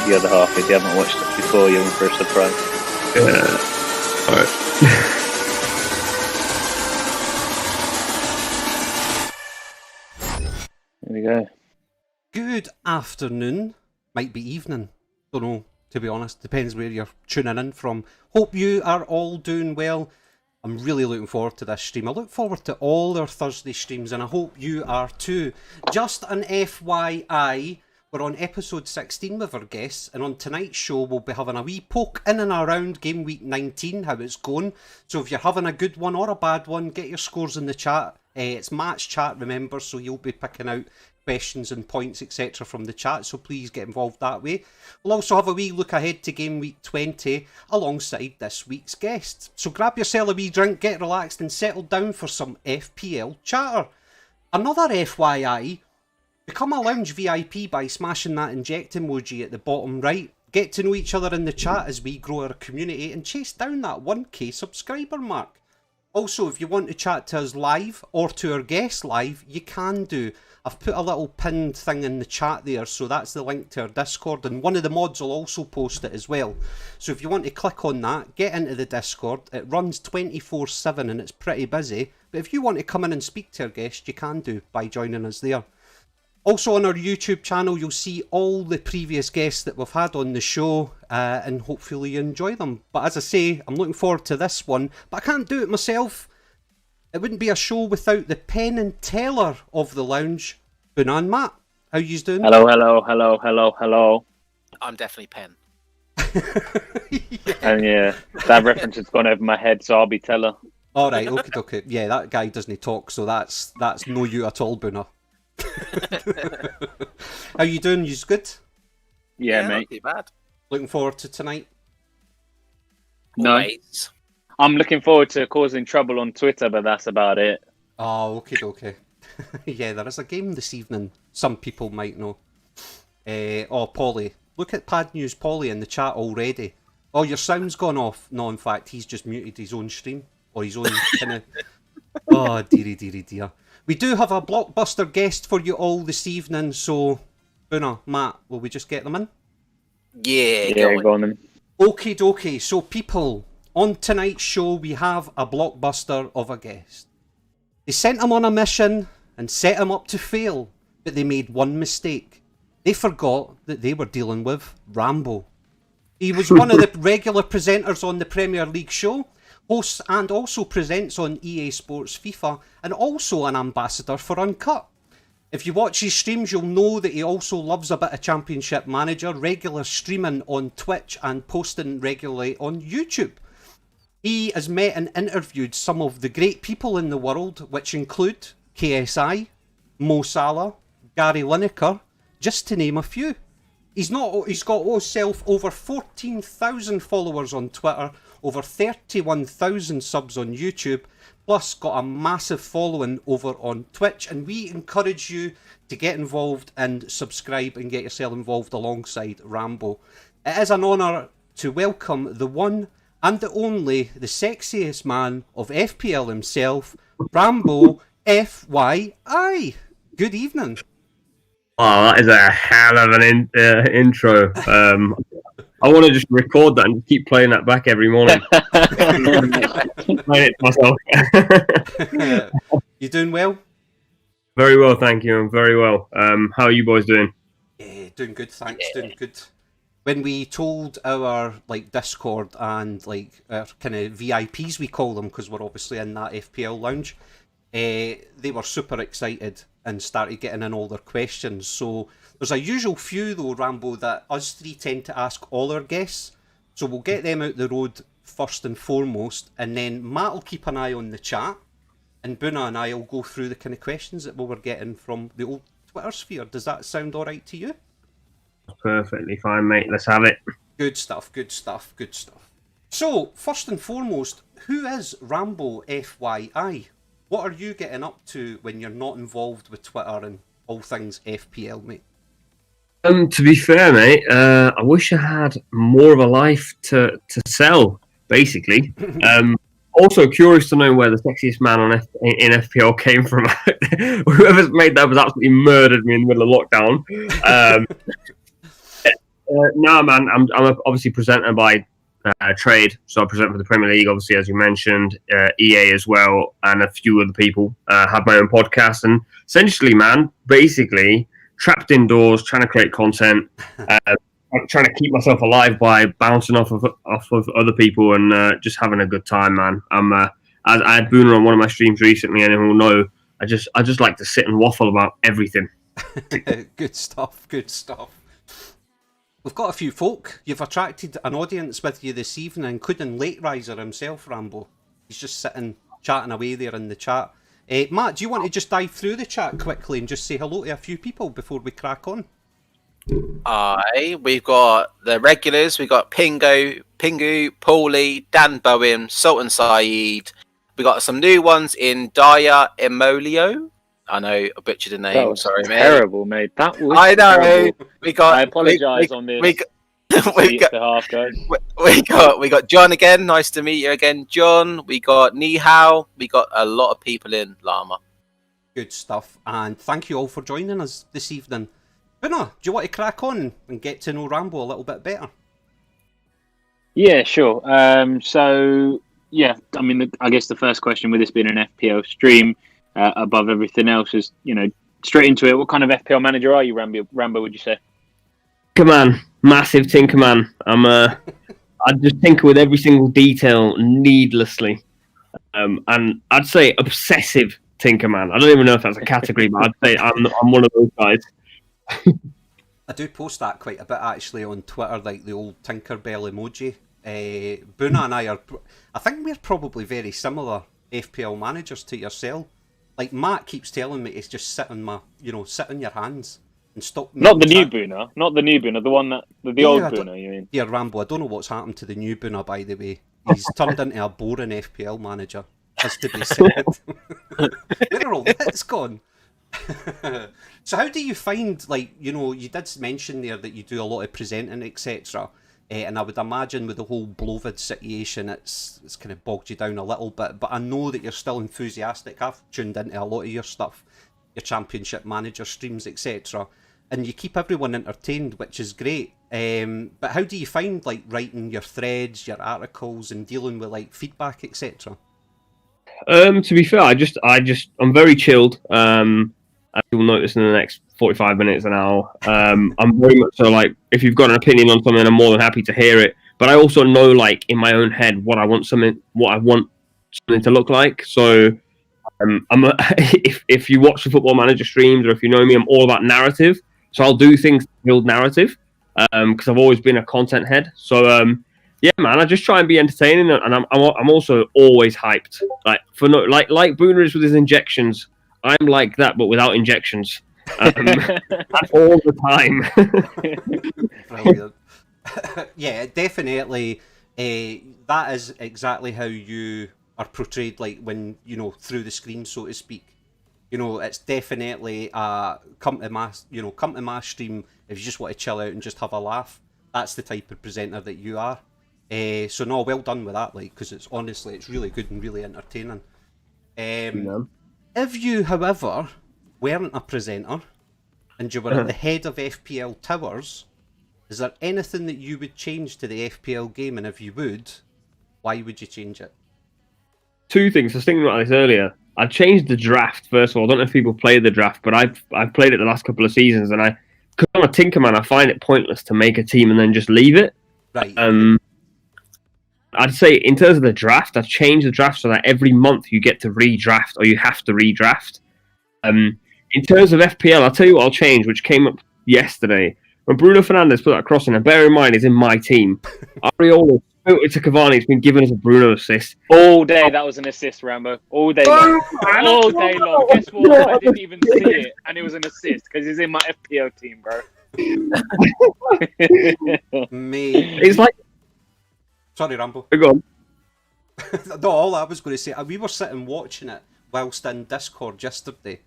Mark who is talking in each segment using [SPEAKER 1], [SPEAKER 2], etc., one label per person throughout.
[SPEAKER 1] the other half if you haven't watched it before. You're in for a surprise.
[SPEAKER 2] Alright.
[SPEAKER 1] There we go.
[SPEAKER 3] Good afternoon. Might be evening. Don't know, to be honest. Depends where you're tuning in from. Hope you are all doing well. I'm really looking forward to this stream. I look forward to all our Thursday streams, and I hope you are too. Just an FYI, we're on episode 16 with our guests, and on tonight's show we'll be having a wee poke in and around game week 19, how it's going. So if you're having a good one or a bad one, get your scores in the chat. It's match chat, remember, so you'll be picking out questions and points, etc. from the chat, so please get involved that way. We'll also have a wee look ahead to game week 20 alongside this week's guest. So grab yourself a wee drink, get relaxed and settle down for some FPL chatter. Another FYI, become a lounge VIP by smashing that inject emoji at the bottom right. Get to know each other in the chat as we grow our community and chase down that 1k subscriber mark. Also, if you want to chat to us live or to our guests live, you can do. I've put a little pinned thing in the chat there, so that's the link to our Discord, and one of the mods will also post it as well. So if you want to click on that, get into the Discord. It runs 24/7 and it's pretty busy, but if you want to come in and speak to our guests, you can do by joining us there. Also on our YouTube channel, you'll see all the previous guests that we've had on the show, and hopefully you enjoy them. But as I say, I'm looking forward to this one, but I can't do it myself. It wouldn't be a show without the pen and teller of the lounge, Buna and Matt. How yous doing?
[SPEAKER 1] Hello.
[SPEAKER 4] I'm definitely pen.
[SPEAKER 1] And yeah, that reference has gone over my head, so I'll be teller.
[SPEAKER 3] All right, okay. Yeah, that guy doesn't talk, so that's no you at all, Buna. How you doing? You's good?
[SPEAKER 1] Yeah, mate.
[SPEAKER 4] Not too bad.
[SPEAKER 3] Looking forward to tonight?
[SPEAKER 1] No.
[SPEAKER 4] Always.
[SPEAKER 1] I'm looking forward to causing trouble on Twitter, but that's about it.
[SPEAKER 3] Oh, okay. Yeah, there is a game this evening. Some people might know. Polly. Look at Pad News Polly in the chat already. Oh, your sound's gone off. No, in fact, he's just muted his own stream. Or his own kind of... Oh, dear. We do have a blockbuster guest for you all this evening, so... Buna, Matt, will we just get them in?
[SPEAKER 4] Yeah,
[SPEAKER 1] Go on then.
[SPEAKER 3] Okie dokie, so people, on tonight's show we have a blockbuster of a guest. They sent him on a mission and set him up to fail, but they made one mistake. They forgot that they were dealing with Rambo. He was one of the regular presenters on the Premier League show, hosts and also presents on EA Sports FIFA, and also an ambassador for Uncut. If you watch his streams, you'll know that he also loves a bit of Championship Manager, regular streaming on Twitch and posting regularly on YouTube. He has met and interviewed some of the great people in the world, which include KSI, Mo Salah, Gary Lineker, just to name a few. He's got himself over 14,000 followers on Twitter, over 31,000 subs on YouTube, plus got a massive following over on Twitch, and we encourage you to get involved and subscribe and get yourself involved alongside Rambo. It is an honour to welcome the one and the only, the sexiest man of FPL himself, RamboFYI. Good evening.
[SPEAKER 2] Oh, that is a hell of an intro. I want to just record that and keep playing that back every morning. Playing it to myself.
[SPEAKER 3] You doing well?
[SPEAKER 2] Very well, thank you. I'm very well. How are you boys doing?
[SPEAKER 3] Yeah, doing good, thanks. Doing good. When we told our Discord and our kind of VIPs, we call them because we're obviously in that FPL lounge, they were super excited and started getting in all their questions. So there's a usual few though, Rambo, that us three tend to ask all our guests. So we'll get them out the road first and foremost, and then Matt will keep an eye on the chat, and Buna and I will go through the kind of questions that we were getting from the old Twitter sphere. Does that sound all right to you?
[SPEAKER 2] Perfectly fine, mate. Let's have it.
[SPEAKER 3] Good stuff. So, first and foremost, who is RamboFYI? What are you getting up to when you're not involved with Twitter and all things FPL, mate?
[SPEAKER 2] To be fair, mate, I wish I had more of a life to sell, basically. Also curious to know where the sexiest man in FPL came from. Whoever's made that was absolutely murdered me in the middle of lockdown. No, man. I'm obviously presenter by trade, so I present for the Premier League, obviously, as you mentioned, EA as well, and a few other people. Have my own podcast, and essentially, man, basically trapped indoors, trying to create content, trying to keep myself alive by bouncing off of other people and just having a good time, man. I had Booner on one of my streams recently, and he'll know I just like to sit and waffle about everything.
[SPEAKER 3] Good stuff. Good stuff. We've got a few folk. You've attracted an audience with you this evening, including Late Riser himself, Rambo. He's just sitting, chatting away there in the chat. Matt, do you want to just dive through the chat quickly and just say hello to a few people before we crack on?
[SPEAKER 4] Aye, we've got the regulars. We've got Pingu, Paulie, Dan Bowen, Sultan Saeed. We got some new ones in Daya Emolio. I know I butchered the name.
[SPEAKER 1] That was
[SPEAKER 4] sorry, mate.
[SPEAKER 1] terrible, mate. That was
[SPEAKER 4] I know.
[SPEAKER 1] terrible.
[SPEAKER 4] We got.
[SPEAKER 1] I apologise on this.
[SPEAKER 4] We got John again. Nice to meet you again, John. We got Nihao. We got a lot of people in Llama.
[SPEAKER 3] Good stuff, and thank you all for joining us this evening. Buna, do you want to crack on and get to know Rambo a little bit better?
[SPEAKER 1] Yeah, sure. So, yeah, I mean, I guess the first question with this being an FPL stream, above everything else, is, straight into it. What kind of FPL manager are you, Rambo, would you say?
[SPEAKER 2] Tinkerman, massive Tinkerman. I just tinker with every single detail needlessly, and I'd say obsessive Tinkerman. I don't even know if that's a category, but I'd say I'm one of those guys.
[SPEAKER 3] I do post that quite a bit actually on Twitter, like the old Tinkerbell emoji. Buna and I think we're probably very similar FPL managers to yourself. Like Matt keeps telling me to just sit on sit on your hands and stop.
[SPEAKER 1] Not the new Buna, the one the old Buna. You mean?
[SPEAKER 3] Yeah, Rambo. I don't know what's happened to the new Buna, by the way. He's turned into a boring FPL manager. Has to be said. Where are all the hits gone? So how do you find, you did mention there that you do a lot of presenting, etc. And I would imagine with the whole Blovid situation, it's kind of bogged you down a little bit. But I know that you're still enthusiastic. I've tuned into a lot of your stuff, your Championship Manager streams, etc. And you keep everyone entertained, which is great. But how do you find writing your threads, your articles, and dealing with feedback, etc.?
[SPEAKER 2] To be fair, I'm very chilled. As you'll notice in the next 45 minutes, an hour. I'm very much so if you've got an opinion on something, I'm more than happy to hear it. But I also know in my own head what I want something to look like. So if you watch the Football Manager streams, or if you know me, I'm all about narrative. So I'll do things to build narrative because I've always been a content head. So yeah, man, I just try and be entertaining, and I'm also always hyped. Like Booner is with his injections. I'm like that, but without injections. That's all the time.
[SPEAKER 3] Brilliant. Yeah, definitely. That is exactly how you are portrayed, when through the screen, so to speak. It's definitely come to my stream if you just want to chill out and just have a laugh. That's the type of presenter that you are. So no, well done with that, because it's really good and really entertaining. If you, however, weren't a presenter and you were at the head of FPL Towers, is there anything that you would change to the FPL game? And if you would, why would you change it?
[SPEAKER 2] Two things. I was thinking about this earlier. I'd change the draft, first of all. I don't know if people play the draft, but I've played it the last couple of seasons, and because I'm a Tinkerman, I find it pointless to make a team and then just leave it.
[SPEAKER 3] Right.
[SPEAKER 2] I'd say in terms of the draft, I've changed the draft so that every month you get to redraft, or you have to redraft. In terms of FPL, I'll tell you what I'll change, which came up yesterday. When Bruno Fernandes put that cross in, and bear in mind, he's in my team. Areola built it to Cavani. It's been given as a Bruno assist.
[SPEAKER 1] All day, that was an assist, Rambo. All day long. All day long. Guess what? I didn't even see it, and it was an assist because he's in my FPL team, bro.
[SPEAKER 3] Mate.
[SPEAKER 2] It's like...
[SPEAKER 3] Sorry, Rambo.
[SPEAKER 2] Go on.
[SPEAKER 3] No, all I was going to say, we were sitting watching it whilst in Discord yesterday,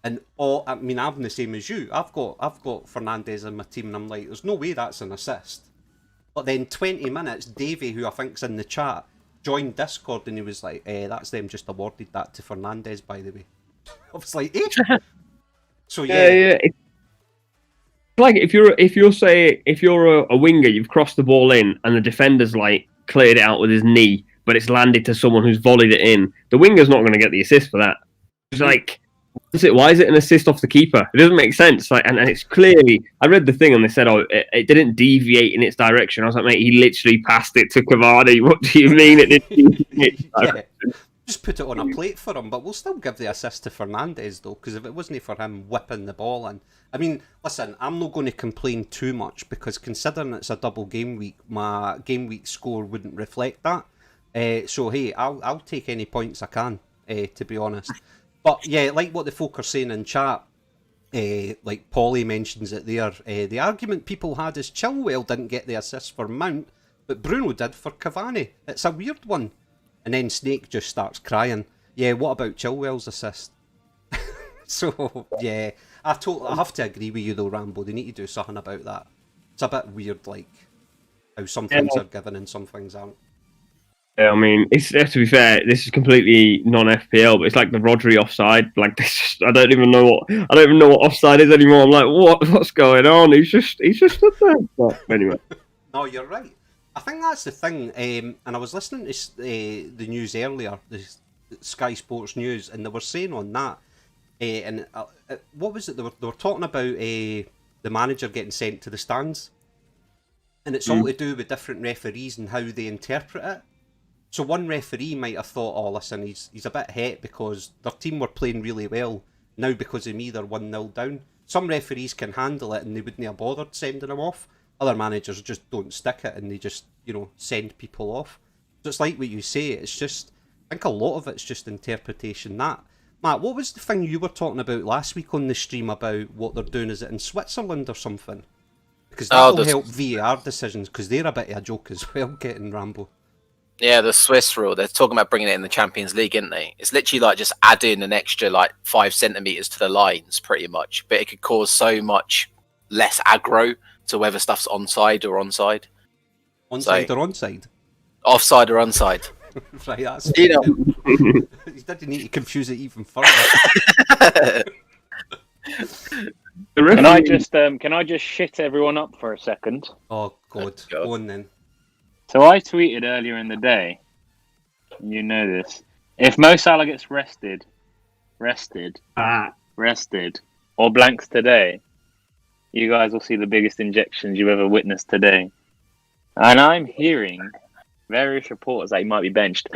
[SPEAKER 3] and I'm the same as you. I've got Fernandes in my team, and I'm like, there's no way that's an assist. But then 20 minutes, Davey, who I think's in the chat, joined Discord, and he was like, that's them just awarded that to Fernandes, by the way. I was like, eh? So yeah.
[SPEAKER 2] Like if you're a winger, you've crossed the ball in, and the defender's like cleared it out with his knee, but it's landed to someone who's volleyed it in. The winger's not going to get the assist for that. It's like, why is it an assist off the keeper? It doesn't make sense. Like, and it's clearly, I read the thing and they said, it didn't deviate in its direction. I was like, mate, he literally passed it to Cavani. What do you mean it didn't deviate in its direction?
[SPEAKER 3] Yeah. Just put it on a plate for him, but we'll still give the assist to Fernandes though, because if it wasn't for him whipping the ball in, I mean, listen, I'm not going to complain too much because considering it's a double game week, my game week score wouldn't reflect that. So hey, I'll take any points I can, to be honest. But yeah, like what the folk are saying in chat, like Paulie mentions it there. The argument people had is Chilwell didn't get the assist for Mount, but Bruno did for Cavani. It's a weird one. And then Snake just starts crying. Yeah, what about Chilwell's assist? So, yeah, I have to agree with you though, Rambo. They need to do something about that. It's a bit weird, like, how some things are given and some things aren't.
[SPEAKER 2] Yeah, I mean, it's to be fair, this is completely non-FPL, but it's like the Rodri offside. Like, this, I don't even know what offside is anymore. I'm like, what's going on? He's just stood there. But anyway.
[SPEAKER 3] No, you're right. I think that's the thing, and I was listening to the news earlier, the Sky Sports News, and they were saying on that, what was it? They were talking about the manager getting sent to the stands, and it's all to do with different referees and how they interpret it. So one referee might have thought, oh, listen, he's a bit het because their team were playing really well. Now because of me, they're 1-0 down. Some referees can handle it and they wouldn't have bothered sending them off. Other managers just don't stick it and they just, send people off. So it's like what you say, it's just, I think a lot of it's just interpretation. Matt, what was the thing you were talking about last week on the stream about what they're doing? Is it in Switzerland or something? Because that will help VAR decisions, because they're a bit of a joke as well, getting Rambo.
[SPEAKER 4] Yeah, the Swiss rule, they're talking about bringing it in the Champions League, aren't they? It's literally like just adding an extra 5 centimetres to the lines, pretty much. But it could cause so much less aggro to whether stuff's onside or onside.
[SPEAKER 3] Onside or onside?
[SPEAKER 4] Offside or onside.
[SPEAKER 3] Right, that's... You didn't need to confuse it even further.
[SPEAKER 1] Can I just shit everyone up for a second?
[SPEAKER 3] Oh, God. Go on then.
[SPEAKER 1] So I tweeted earlier in the day, you know this, if Mo Salah gets rested, or blanks today, you guys will see the biggest injections you've ever witnessed today. And I'm hearing various reports that he might be benched.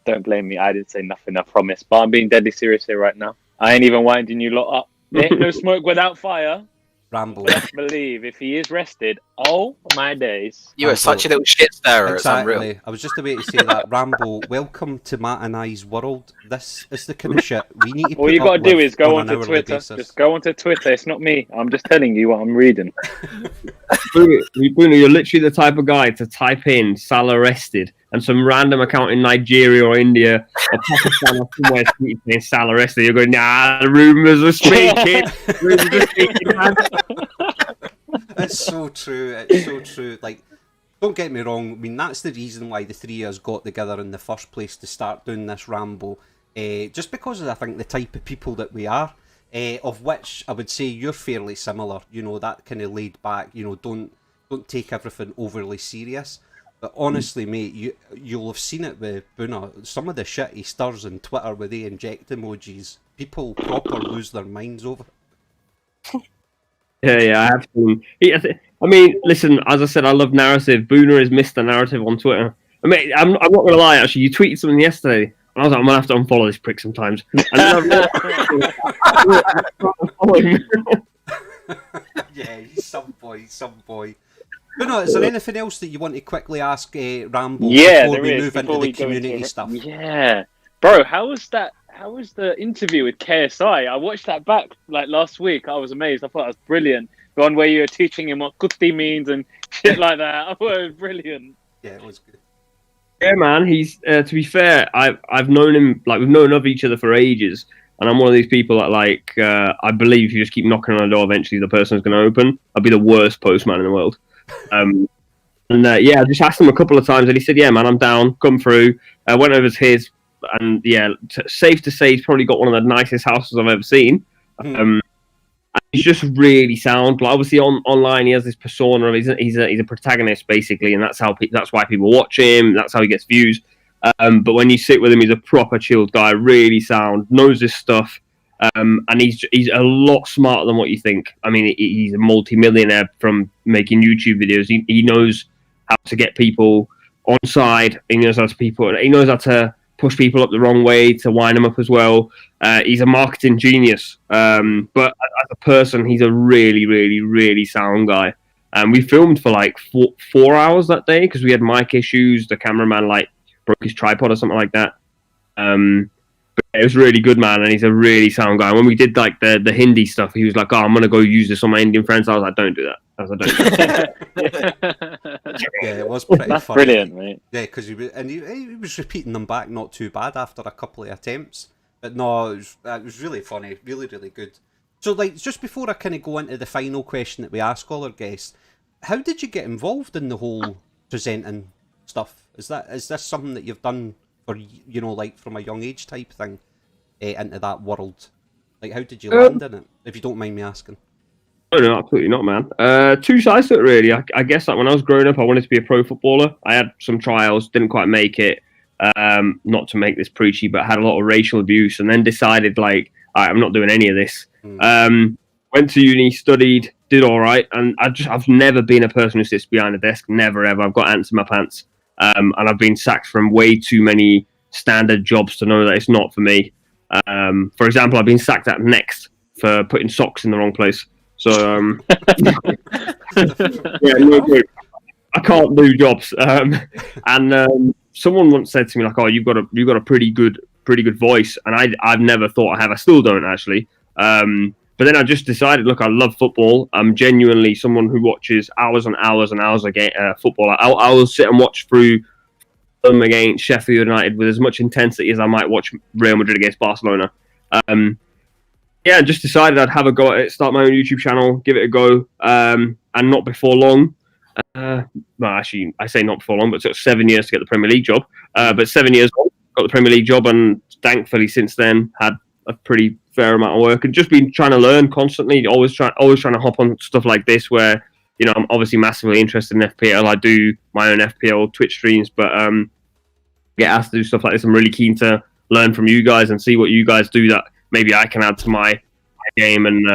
[SPEAKER 1] Don't blame me, I didn't say nothing, I promise. But I'm being deadly serious here right now. I ain't even winding you lot up. There ain't no smoke without fire.
[SPEAKER 3] Rambo.
[SPEAKER 1] Best believe if he is rested, oh my days.
[SPEAKER 4] You are such a little shit stirrer.
[SPEAKER 3] Exactly.
[SPEAKER 4] It's unreal.
[SPEAKER 3] I was just about to say that. Rambo, welcome to Matt and I's world. This is the kind of shit we need to put
[SPEAKER 1] All you got to do is go
[SPEAKER 3] on
[SPEAKER 1] onto Twitter. Just go onto Twitter. It's not me. I'm just telling you what I'm reading.
[SPEAKER 2] Bruno, you're literally the type of guy to type in Salah rested and some random account in Nigeria or India or Pakistan or somewhere saying Salah rested. You're going, nah, the rumours are speaking. Man.
[SPEAKER 3] It's so true. It's so true. Like, don't get me wrong. I mean, that's the reason why the three of us got together in the first place to start doing this Rambo. Just because of, I think, the type of people that we are, of which I would say you're fairly similar. That kind of laid back. Don't take everything overly serious. But honestly, mate, you'll have seen it with Buna. Some of the shit he stirs on Twitter with the inject emojis, people proper lose their minds over.
[SPEAKER 2] Yeah, I have seen. I mean, listen, as I said, I love narrative. Buna has missed the narrative on Twitter. I mean, I'm not going to lie, actually. You tweeted something yesterday, and I was like, I'm going to have to unfollow this prick sometimes. And then
[SPEAKER 3] yeah, he's some boy. But no, is there anything else that you want to quickly ask Rambo before we move into the community stuff?
[SPEAKER 1] Yeah. Bro, how was the interview with KSI? I watched that back last week. I was amazed. I thought it was brilliant. The one where you were teaching him what kuti means and shit like that. I thought it was brilliant.
[SPEAKER 3] Yeah, it was good.
[SPEAKER 2] Yeah, man. He's to be fair, I've known him, we've known of each other for ages, and I'm one of these people that I believe if you just keep knocking on the door, eventually the person's going to open. I'd be the worst postman in the world. I just asked him a couple of times, and he said, "Yeah, man, I'm down. Come through." I went over to his, and yeah, safe to say, he's probably got one of the nicest houses I've ever seen. he's just really sound. Like obviously online he has this persona of he's a protagonist basically, and that's why people watch him. That's how he gets views. But when you sit with him, he's a proper chilled guy, really sound, knows his stuff, and he's a lot smarter than what you think. I mean, he's a multi-millionaire from making YouTube videos. He knows how to get people on side. He knows how to push people up the wrong way to wind them up as well. He's a marketing genius, but as a person, he's a really, really, really sound guy. We filmed for like 4 hours that day because we had mic issues. The cameraman broke his tripod or something like that. But it was really good, man, and he's a really sound guy. When we did like the Hindi stuff, he was like, "Oh, I'm gonna go use this on my Indian friends." I was like, "Don't do that."
[SPEAKER 3] Yeah, it was pretty
[SPEAKER 1] That's
[SPEAKER 3] funny.
[SPEAKER 1] brilliant, mate.
[SPEAKER 3] Yeah, because he was repeating them back not too bad after a couple of attempts. But no, it was really funny, really, really good. So, like, just before I kind of go into the final question that we ask all our guests, how did you get involved in the whole presenting stuff? Is this something that you've done for, like from a young age type thing into that world? Like, how did you land in it? If you don't mind me asking.
[SPEAKER 2] No, absolutely not, man. Two sides to it, really. I guess like when I was growing up, I wanted to be a pro footballer. I had some trials, didn't quite make it. Not to make this preachy, but had a lot of racial abuse, and then decided like, all right, I'm not doing any of this. Went to uni, studied, did all right, and I've never been a person who sits behind a desk. Never ever. I've got ants in my pants, and I've been sacked from way too many standard jobs to know that it's not for me. For example, I've been sacked at Next for putting socks in the wrong place. So yeah, no good. I can't do jobs. And someone once said to me like, "Oh, you've got a pretty good voice," and I've never thought I have. I still don't actually. But then I just decided, look, I love football. I'm genuinely someone who watches hours and hours and hours of football. I will sit and watch through them against Sheffield United with as much intensity as I might watch Real Madrid against Barcelona. Yeah, just decided I'd have a go at it, start my own YouTube channel, give it a go, and not before long. Well, actually, I say not before long, but it took 7 years to get the Premier League job. But 7 years on, got the Premier League job, and thankfully since then had a pretty fair amount of work and just been trying to learn constantly. Always trying to hop on stuff like this where I'm obviously massively interested in FPL. I do my own FPL Twitch streams, but get asked to do stuff like this. I'm really keen to learn from you guys and see what you guys do that maybe I can add to my game. And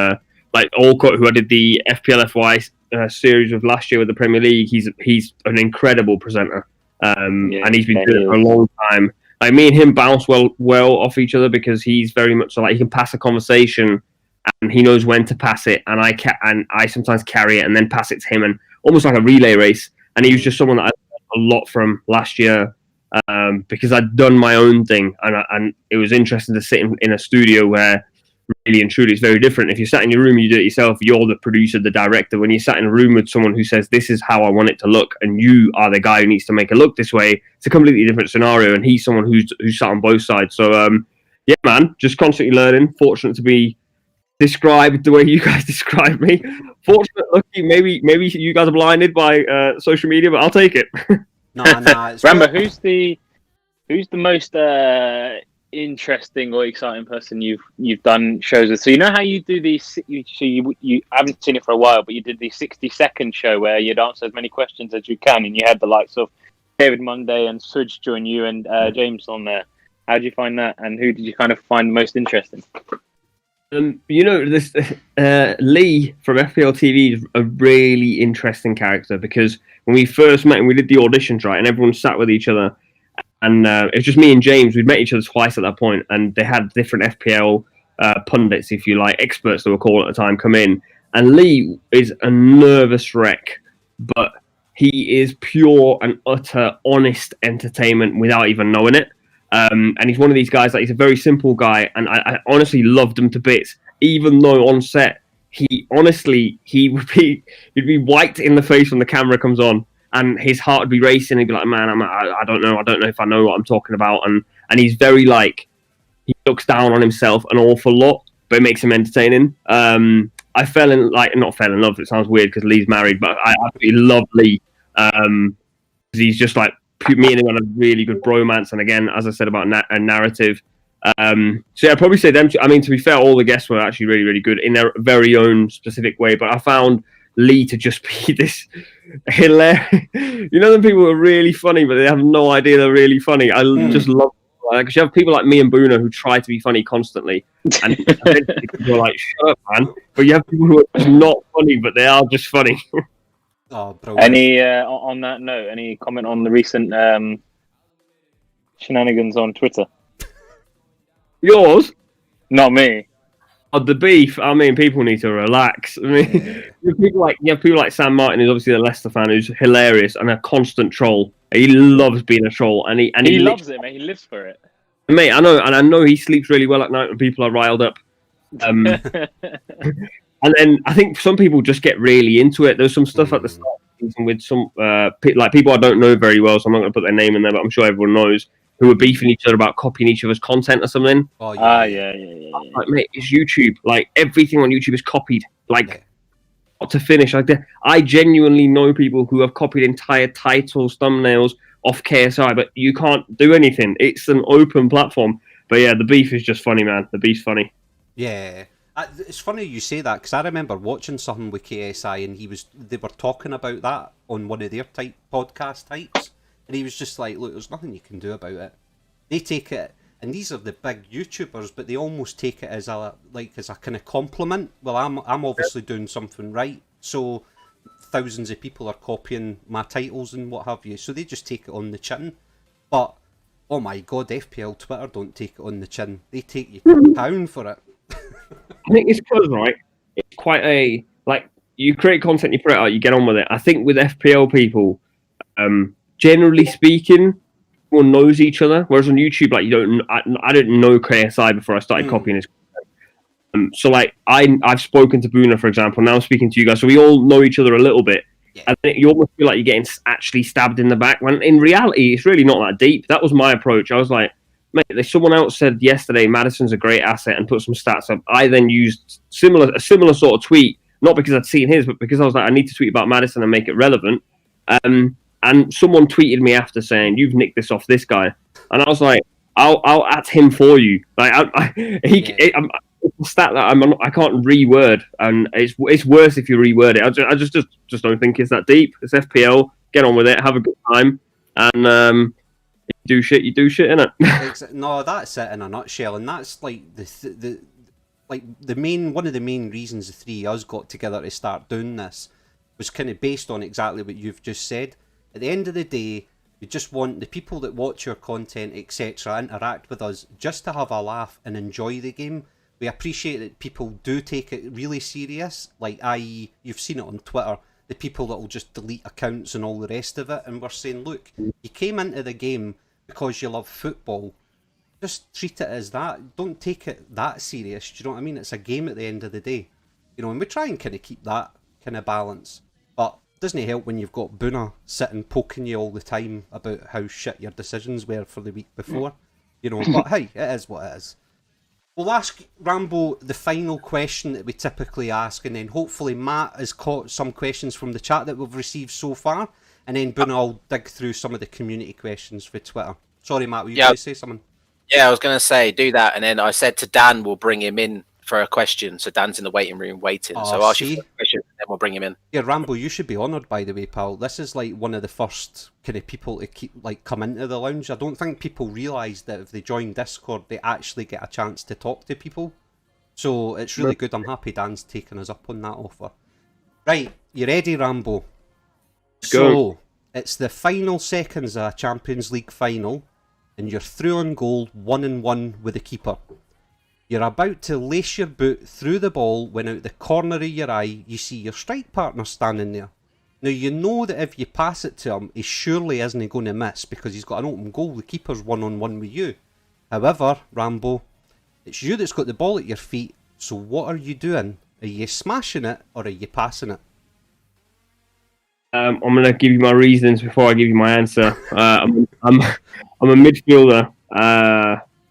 [SPEAKER 2] like Alcott, who I did the FPL series with last year with the Premier League, he's an incredible presenter, and he's been doing it for a long time. Like me and him bounce well off each other because he's very much like he can pass a conversation and he knows when to pass it, and I sometimes carry it and then pass it to him, and almost like a relay race. And he was just someone that I learned a lot from last year because I'd done my own thing, and it was interesting to sit in a studio where really and truly it's very different. If you're sat in your room, you do it yourself, you're the producer, the director. When you're sat in a room with someone who says, this is how I want it to look, and you are the guy who needs to make it look this way, it's a completely different scenario, and he's someone who's sat on both sides. So yeah, man, just constantly learning. Fortunate to be described the way you guys describe me. Fortunate, lucky, maybe you guys are blinded by social media, but I'll take it.
[SPEAKER 3] No, it's
[SPEAKER 1] Rambo, who's the most interesting or exciting person you've done shows with? So you know how you do these, you haven't seen it for a while, but you did the 60-second show where you'd answer as many questions as you can, and you had the likes of David Monday and Suj join you and James on there. How did you find that, and who did you kind of find most interesting?
[SPEAKER 2] This Lee from FPL TV is a really interesting character, because when we first met and we did the auditions, right, and everyone sat with each other, and it was just me and James. We'd met each other twice at that point, and they had different FPL pundits, if you like, experts they were called at the time, come in. And Lee is a nervous wreck, but he is pure and utter honest entertainment without even knowing it. And he's one of these guys, like, he's a very simple guy, and I honestly loved him to bits, even though on set, he'd be white in the face when the camera comes on, and his heart would be racing. He'd be like, man, I don't know if I know what I'm talking about. And he's very, like, he looks down on himself an awful lot, but it makes him entertaining. I fell in, like, not fell in love, it sounds weird because Lee's married, but I absolutely love Lee. He's just like, me and him had a really good bromance. And again, as I said about a narrative, So yeah, I'd probably say them two. I mean, to be fair, all the guests were actually really, really good in their very own specific way. But I found Lee to just be this hilarious. You know, the people are really funny, but they have no idea they're really funny. I just love because you have people like me and Boona who try to be funny constantly, and eventually people are like, "Shut up, man!" But you have people who are just not funny, but they are just funny.
[SPEAKER 3] Oh, brilliant.
[SPEAKER 1] Any on that note? Any comment on the recent shenanigans on Twitter?
[SPEAKER 2] Yours?
[SPEAKER 1] Not me.
[SPEAKER 2] The beef. I mean, people need to relax. I mean, people like Sam Martin, who's obviously a Leicester fan, who's hilarious and a constant troll. He loves being a troll, and he
[SPEAKER 1] loves it, mate. He lives for it.
[SPEAKER 2] Mate, I know he sleeps really well at night when people are riled up. And then I think some people just get really into it. There's some stuff at the start of the season with some like people I don't know very well, so I'm not going to put their name in there, but I'm sure everyone knows, who are beefing each other about copying each other's content or something.
[SPEAKER 3] Oh, yeah.
[SPEAKER 1] Yeah.
[SPEAKER 2] Like, mate, it's YouTube. Like, everything on YouTube is copied. Like, to finish. Like, I genuinely know people who have copied entire titles, thumbnails off KSI, but you can't do anything. It's an open platform. But yeah, the beef is just funny, man. The beef's funny.
[SPEAKER 3] Yeah. It's funny you say that, because I remember watching something with KSI, and they were talking about that on one of their podcast types, and he was just like, look, there's nothing you can do about it. They take it, and these are the big YouTubers, but they almost take it as a kind of compliment. Well, I'm obviously doing something right, so thousands of people are copying my titles and what have you, so they just take it on the chin. But oh my god, FPL Twitter don't take it on the chin. They take you down for it.
[SPEAKER 2] I think it's because, right, it's quite a, like, you create content, you put it out, you get on with it. I think with FPL people, generally speaking, everyone knows each other. Whereas on YouTube, like, I didn't know KSI before I started copying his content. So, like, I've spoken to Boona, for example, now I'm speaking to you guys, so we all know each other a little bit. Yeah. And you almost feel like you're getting actually stabbed in the back, when in reality, it's really not that deep. That was my approach. I was like, mate, someone else said yesterday Maddison's a great asset and put some stats up. I then used a similar sort of tweet, not because I'd seen his, but because I was like, I need to tweet about Maddison and make it relevant. And someone tweeted me after saying, "You've nicked this off this guy," and I was like, "I'll at him for you." Like, it's a stat that I can't reword, and it's worse if you reword it. I just don't think it's that deep. It's FPL. Get on with it. Have a good time, and you do shit, innit?
[SPEAKER 3] No, that's it in a nutshell, and that's like the main one of the main reasons the three of us got together to start doing this was kind of based on exactly what you've just said. At the end of the day, we just want the people that watch your content, etc., interact with us just to have a laugh and enjoy the game. We appreciate that people do take it really serious, like, i.e., you've seen it on Twitter, the people that will just delete accounts and all the rest of it, and we're saying, look, you came into the game because you love football, just treat it as that. Don't take it that serious, do you know what I mean? It's a game at the end of the day. You know, and we try and kind of keep that kind of balance. But it doesn't help when you've got Boona sitting poking you all the time about how shit your decisions were for the week before. You know, but hey, it is what it is. We'll ask Rambo the final question that we typically ask, and then hopefully Matt has caught some questions from the chat that we've received so far, and then Boona will dig through some of the community questions for Twitter. Sorry, Matt, were you going to say something?
[SPEAKER 4] Yeah, I was going to say, do that, and then I said to Dan, we'll bring him in for a question, so Dan's in the waiting room waiting. So I'll ask you for a question, and then we'll bring him in.
[SPEAKER 3] Yeah, Rambo, you should be honoured, by the way, pal. This is like one of the first kind of people to come into the lounge. I don't think people realise that if they join Discord, they actually get a chance to talk to people. So it's really good. I'm happy Dan's taken us up on that offer. Right, you ready, Rambo? So it's the final seconds of a Champions League final, and you're through on goal 1-1 with the keeper. You're about to lace your boot through the ball when out the corner of your eye you see your strike partner standing there. Now you know that if you pass it to him, he surely isn't going to miss because he's got an open goal. The keeper's 1-on-1 with you. However, Rambo, it's you that's got the ball at your feet, so what are you doing? Are you smashing it or are you passing it?
[SPEAKER 2] I'm going to give you my reasons before I give you my answer. I'm a midfielder.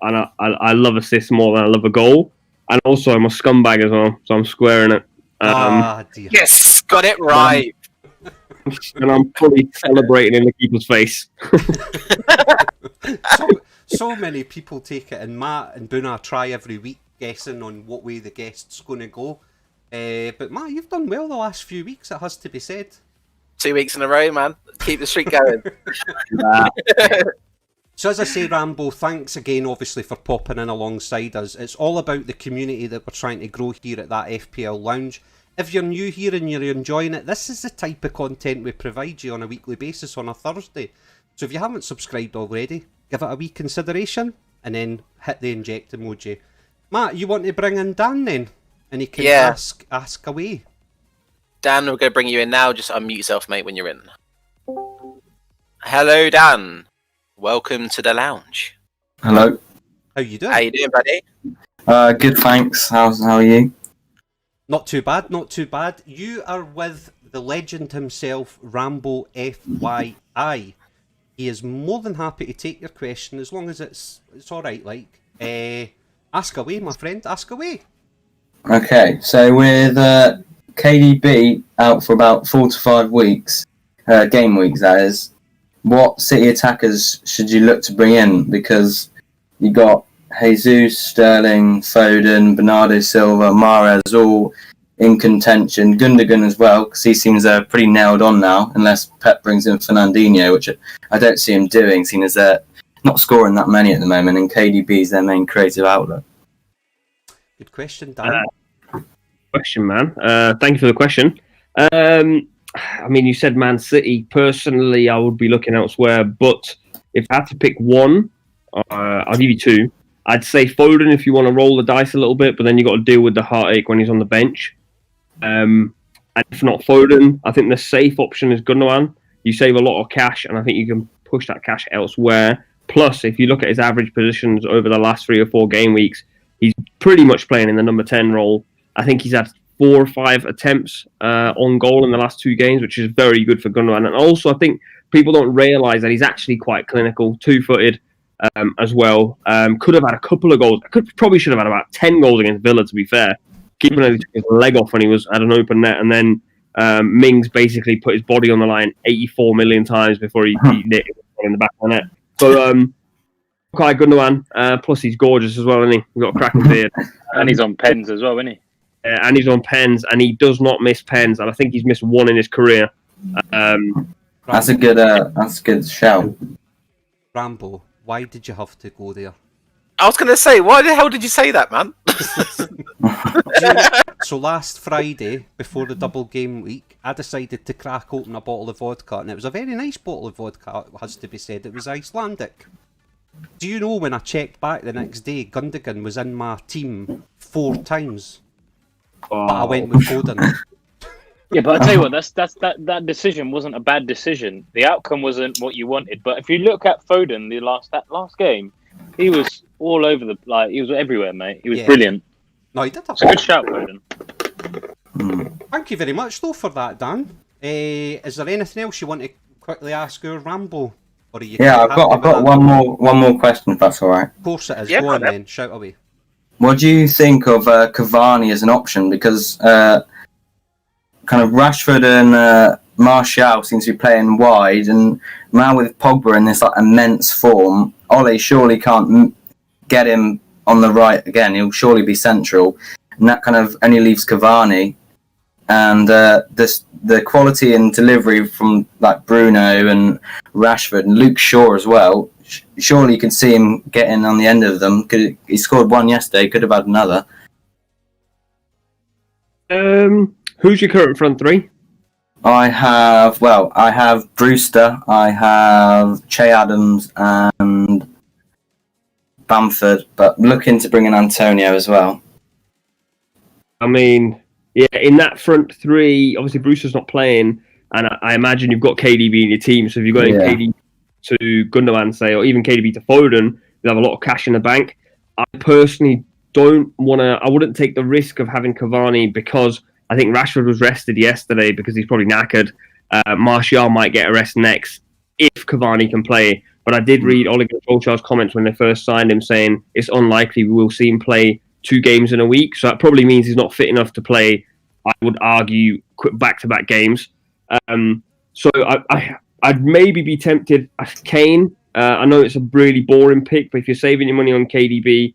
[SPEAKER 2] And I love assists more than I love a goal. And also, I'm a scumbag as well, so I'm squaring it.
[SPEAKER 3] Dear.
[SPEAKER 4] Yes, got it right.
[SPEAKER 2] And I'm fully celebrating in the keeper's face.
[SPEAKER 3] So many people take it, and Matt and Boona try every week guessing on what way the guest's going to go. But Matt, you've done well the last few weeks, it has to be said.
[SPEAKER 4] 2 weeks in a row, man. Keep the streak going.
[SPEAKER 3] So as I say, Rambo, thanks again, obviously, for popping in alongside us. It's all about the community that we're trying to grow here at that FPL Lounge. If you're new here and you're enjoying it, this is the type of content we provide you on a weekly basis on a Thursday. So if you haven't subscribed already, give it a wee consideration and then hit the inject emoji. Matt, you want to bring in Dan then? And he can ask away.
[SPEAKER 4] Dan, we're going to bring you in now. Just unmute yourself, mate, when you're in. Hello, Dan. Welcome to the lounge.
[SPEAKER 5] Hello.
[SPEAKER 3] How you doing?
[SPEAKER 4] How you doing, buddy?
[SPEAKER 5] Good, thanks. How are you?
[SPEAKER 3] Not too bad, not too bad. You are with the legend himself, RamboFYI. He is more than happy to take your question as long as it's all right. Like, ask away, my friend. Ask away.
[SPEAKER 5] Okay, so with KDB out for about 4 to 5 weeks, game weeks that is, what City attackers should you look to bring in? Because you got Jesus, Sterling, Foden, Bernardo Silva, Mahrez all in contention. Gundogan as well, because he seems pretty nailed on now, unless Pep brings in Fernandinho, which I don't see him doing, seeing as they're not scoring that many at the moment, and KDB is their main creative outlet.
[SPEAKER 3] Good question, Dan.
[SPEAKER 2] Question, man. Thank you for the question. I mean, you said Man City. Personally, I would be looking elsewhere, but if I had to pick one, I'll give you two. I'd say Foden if you want to roll the dice a little bit, but then you got to deal with the heartache when he's on the bench. And if not Foden, I think the safe option is Gundogan. You save a lot of cash, and I think you can push that cash elsewhere. Plus, if you look at his average positions over the last 3 or 4 game weeks, he's pretty much playing in the number 10 role. I think he's had 4 or 5 attempts on goal in the last 2 games, which is very good for Gundogan. And also, I think people don't realise that he's actually quite clinical, 2-footed as well. Could have had a couple of goals. Probably should have had about 10 goals against Villa, to be fair. Keeping his leg off when he was at an open net, and then Mings basically put his body on the line 84 million times before he hit it in the back of the net. So, quite Gundogan. Plus, he's gorgeous as well, isn't he? He's got a cracking beard.
[SPEAKER 1] And he's on pens as well, isn't he?
[SPEAKER 2] And he's on pens, and he does not miss pens, and I think he's missed 1 in his career.
[SPEAKER 5] That's a good shout.
[SPEAKER 3] Rambo, why did you have to go there?
[SPEAKER 4] I was going to say, why the hell did you say that, man?
[SPEAKER 3] So last Friday, before the double game week, I decided to crack open a bottle of vodka, and it was a very nice bottle of vodka, it has to be said. It was Icelandic. Do you know, when I checked back the next day, Gundogan was in my team 4 times. But I went with Foden.
[SPEAKER 1] Yeah, but I tell you what, that decision wasn't a bad decision. The outcome wasn't what you wanted. But if you look at Foden, that last game, he was all over he was everywhere, mate. He was brilliant.
[SPEAKER 3] No, he did have
[SPEAKER 1] a good shout, Foden.
[SPEAKER 3] Thank you very much, though, for that, Dan. Is there anything else you want to quickly ask our Rambo? Or are you
[SPEAKER 5] I've got one more question, if that's all right.
[SPEAKER 3] Of course it is. Go on then, shout away.
[SPEAKER 5] What do you think of Cavani as an option? Because kind of Rashford and Martial seem to be playing wide, and now with Pogba in this immense form, Ole surely can't get him on the right again. He'll surely be central, and that kind of only leaves Cavani. And the quality and delivery from like Bruno and Rashford and Luke Shaw as well. Surely you could see him getting on the end of them. He scored 1 yesterday, could have had another.
[SPEAKER 2] Who's your current front 3?
[SPEAKER 5] I have Brewster, I have Che Adams and Bamford, but looking to bring in Antonio as well.
[SPEAKER 2] I mean, yeah, in that front 3, obviously Brewster's not playing, and I imagine you've got KDB in your team, so if you've got KDB to Gundogan, say, or even KDB to Foden, you have a lot of cash in the bank. I personally I wouldn't take the risk of having Cavani, because I think Rashford was rested yesterday because he's probably knackered. Martial might get a rest next if Cavani can play. But I did read Ole Gunnar Solskjaer's comments when they first signed him, saying it's unlikely we will see him play 2 games in a week. So that probably means he's not fit enough to play, I would argue, back-to-back games. So I'd maybe be tempted as Kane, I know it's a really boring pick, but if you're saving your money on KDB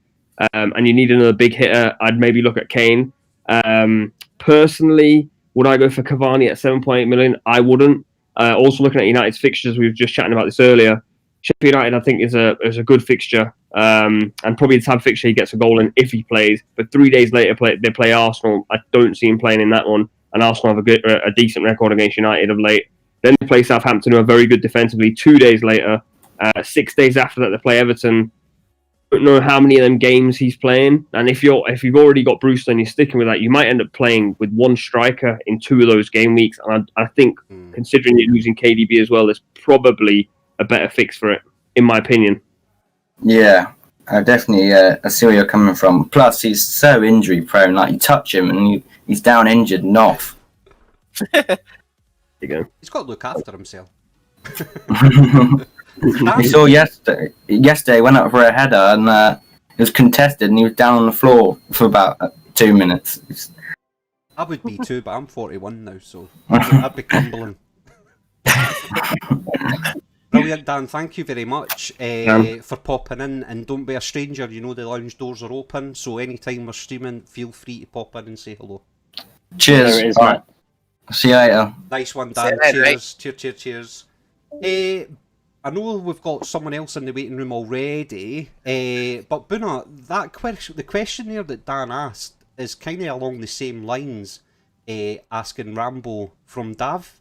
[SPEAKER 2] and you need another big hitter, I'd maybe look at Kane. Personally, would I go for Cavani at 7.8 million? I wouldn't. Also looking at United's fixtures, we were just chatting about this earlier. Sheffield United, I think, is a good fixture, and probably the type of fixture he gets a goal in if he plays. But 3 days later, they play Arsenal. I don't see him playing in that one, and Arsenal have a decent record against United of late. Then they play Southampton, who are very good defensively. 2 days later, 6 days after that, they play Everton. Don't know how many of them games he's playing, and if you've already got Brewster and you're sticking with that, you might end up playing with one striker in 2 of those game weeks. And I think, considering you're losing KDB as well, there's probably a better fix for it, in my opinion. Yeah,
[SPEAKER 5] I definitely I see where you're coming from. Plus, he's so injury prone. Like, you touch him and he's down injured and off.
[SPEAKER 2] There you go.
[SPEAKER 3] He's got to look after himself.
[SPEAKER 5] We saw yesterday went up for a header and it was contested and he was down on the floor for about 2 minutes.
[SPEAKER 3] I would be too, but I'm 41 now, so I'd be crumbling. Brilliant, Dan. Thank you very much for popping in, and don't be a stranger. You know the lounge doors are open, so anytime we're streaming, feel free to pop in and say hello.
[SPEAKER 5] Cheers.
[SPEAKER 1] There it is,
[SPEAKER 5] Right. See you later.
[SPEAKER 3] Nice one, Dan. Cheers. Cheers. I know we've got someone else in the waiting room already, but Buna, the question there that Dan asked is kind of along the same lines, asking Rambo from Dav.